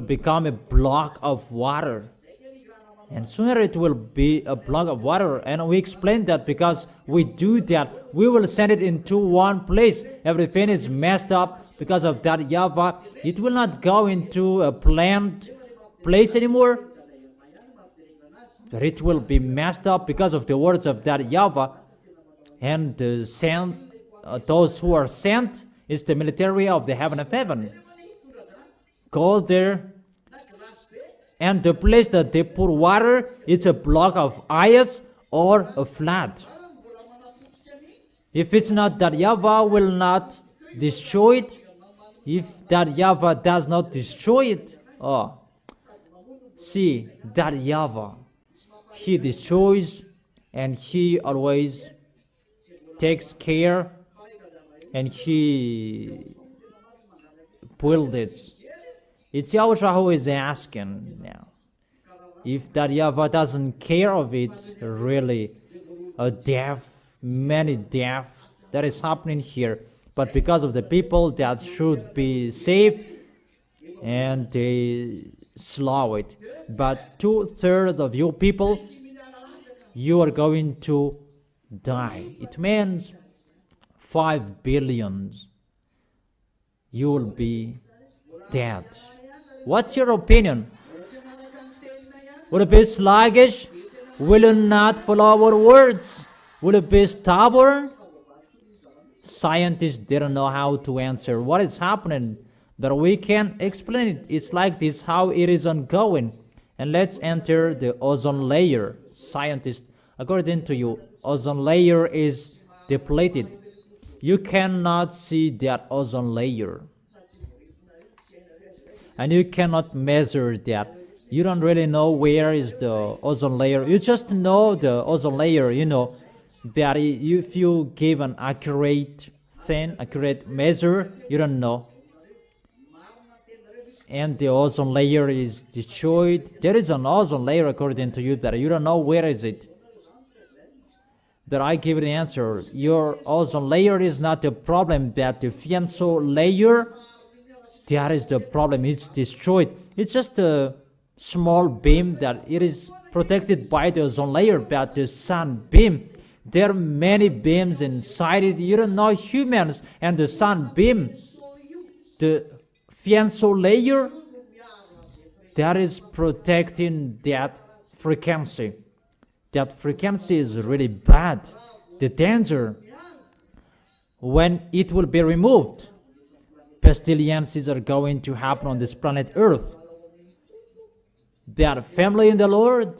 become a block of water. And sooner it will be a block of water. And we explained that because we do that, we will send it into one place. Everything is messed up because of that YAHVAH. It will not go into a planned place anymore, but it will be messed up because of the words of that YAHVAH. And those who are sent is the military of the heaven of heaven. Go there, and the place that they put water, it's a block of ice or a flat. If it's not that, YAHVAH will not destroy it. If that YAHVAH does not destroy it, see, that YAHVAH, he destroys, and he always takes care, and he builds it. It's Yahushua who is asking now. If that YAHVAH doesn't care of it, really, many death that is happening here. But because of the people that should be saved, and they slow it. But 2/3 of you people, you are going to die. It means 5 billion. You will be dead. What's your opinion? Will it be sluggish? Will you not follow our words? Will it be stubborn? Scientists didn't know how to answer what is happening, but we can explain it. It's like this, how it is ongoing. And let's enter the ozone layer. Scientists, according to you, ozone layer is depleted. You cannot see that ozone layer, and you cannot measure that. You don't really know where is the ozone layer. You just know the ozone layer, you know, that if you give an accurate measure, you don't know. And the ozone layer is destroyed. There is an ozone layer according to you, but you don't know where is it. But I give the answer. Your ozone layer is not the problem, but the fianso layer, that is the problem. It's destroyed. It's just a small beam that it is protected by the ozone layer, but the sun beam, there are many beams inside it. You don't know humans and the sun beam. The fianso layer, that is protecting that frequency. That frequency is really bad. The danger when it will be removed. Pestilences are going to happen on this planet Earth. That family in the Lord,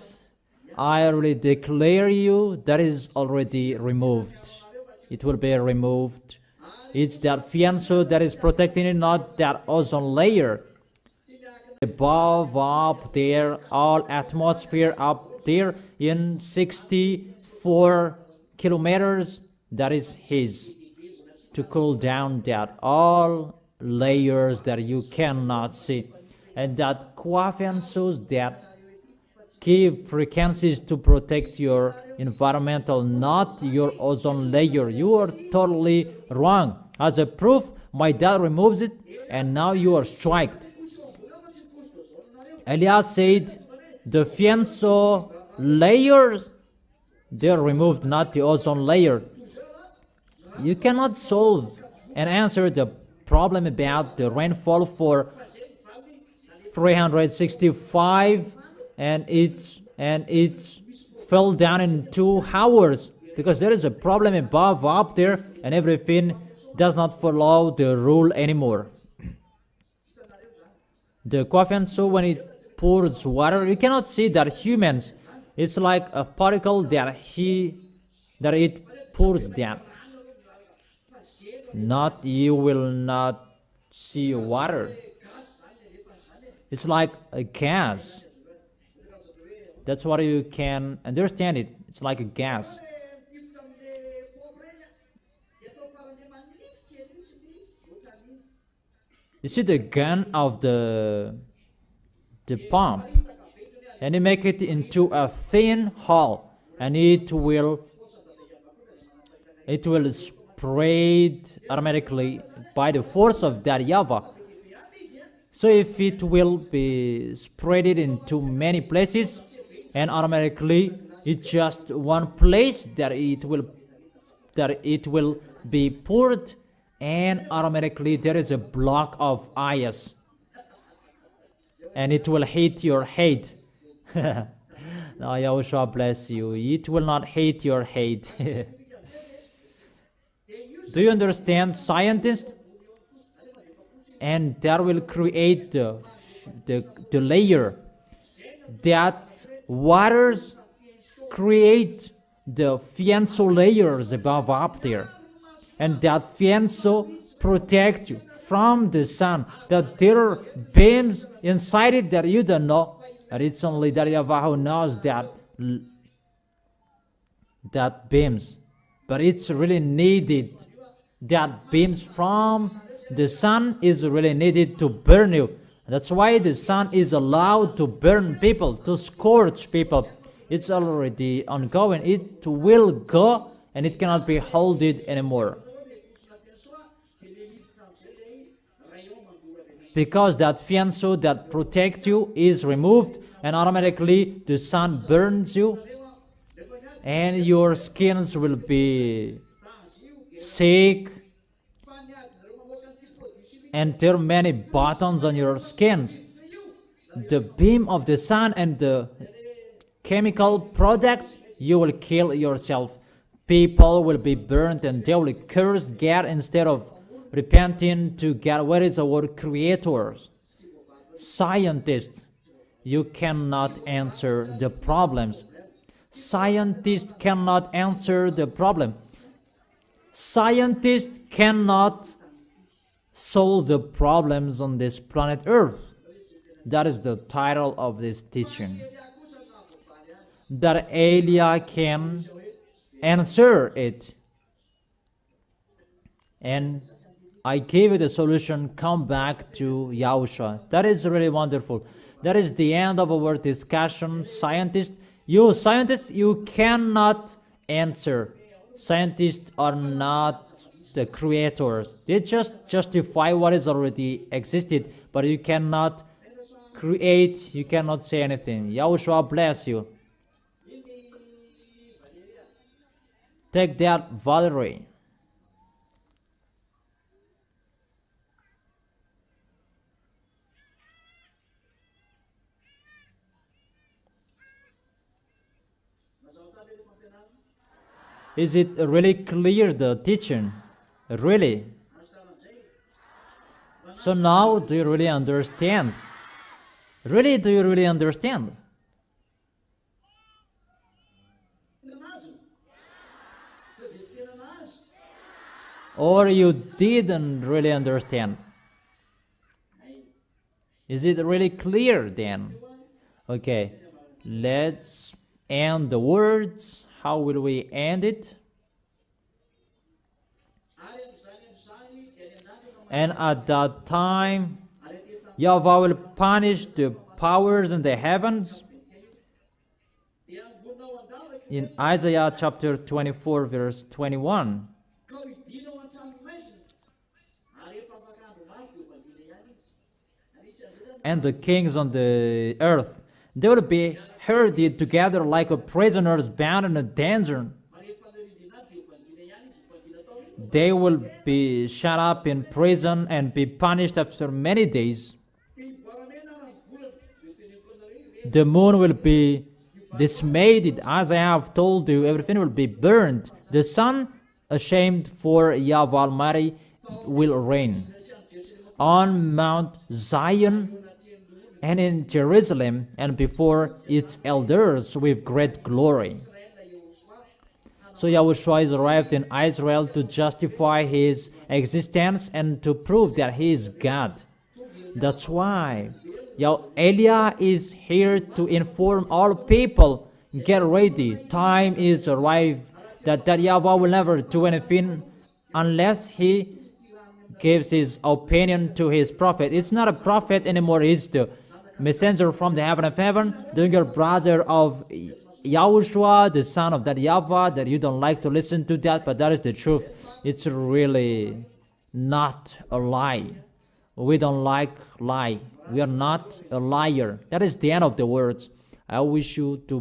I already declare you, that is already removed. It will be removed. It's that fianso that is protecting it, not that ozone layer. Above, up there, all atmosphere up there in 64 kilometers, that is his. To cool down that all layers that you cannot see. And that coafiansos that give frequencies to protect your environmental, not your ozone layer. You are totally wrong. As a proof, my dad removes it, and now you are striked. Elias said, the fianso layers, they're removed, not the ozone layer. You cannot solve and answer the problem about the rainfall for 365 and it's fell down in 2 hours, because there is a problem above up there, and everything does not follow the rule anymore. The coafianso, when it pours water, you cannot see that humans, it's like a particle that it pours down. Not, you will not see water. It's like a gas. That's what you can understand it. It's like a gas. You see the gun of the pump, and you make it into a thin hole, and it will spread automatically by the force of that YAHVAH. So if it will be spread into many places, and automatically it's just one place that it will be poured, and automatically there is a block of ice, and it will hit your head. Now Yahushua bless you. It will not hit your head. Do you understand, scientists? And that will create the layer that waters create the fianso layers above up there, and that fianso protect you from the sun, that there are beams inside it that you don't know, and it's only that YAHVAH who knows that beams, but it's really needed. That beams from the sun is really needed to burn you. That's why the sun is allowed to burn people, to scorch people. It's already ongoing. It will go, and it cannot be held anymore, because that fianso that protects you is removed, and automatically the sun burns you, and your skins will be sick, and there are many buttons on your skins. The beam of the sun and the chemical products, you will kill yourself. People will be burned, and they will curse God instead of repenting to God. Where is our Creator? Scientists, you cannot answer the problems. Scientists cannot answer the problem. Scientists cannot solve the problems on this planet Earth. That is the title of this teaching. That Elia can answer it. And I gave you the solution. Come back to Yahushua. That is really wonderful. That is the end of our discussion. Scientists, you cannot answer. Scientists are not the creators. They just justify what is already existed, but you cannot create, you cannot say anything. Yahushua bless you. Take that, Valerie. Is it really clear, the teaching? Really? So now, do you really understand? Really, do you really understand? Or you didn't really understand? Is it really clear then? Okay, let's end the words. How will we end it? And at that time, YAHVAH will punish the powers in the heavens. In Isaiah chapter 24, verse 21. And the kings on the earth, they will be herded together like a prisoners bound in a dungeon. They will be shut up in prison and be punished after many days. The moon will be dismayed, as I have told you, everything will be burned. The sun, ashamed for YAHVAH Almighty, will reign on Mount Zion and in Jerusalem and before its elders with great glory. So Yahushua is arrived in Israel to justify his existence and to prove that he is God. That's why Elia is here to inform all people, get ready, time is arrived, that YAHVAH will never do anything unless he gives his opinion to his prophet. It's not a prophet anymore, it's the messenger from the heaven of heaven, the younger brother of YAHOSHUA, the son of that YAHVAH, that you don't like to listen to that, but that is the truth. It's really not a lie. We don't like lie. We are not a liar. That is the end of the words. I wish you to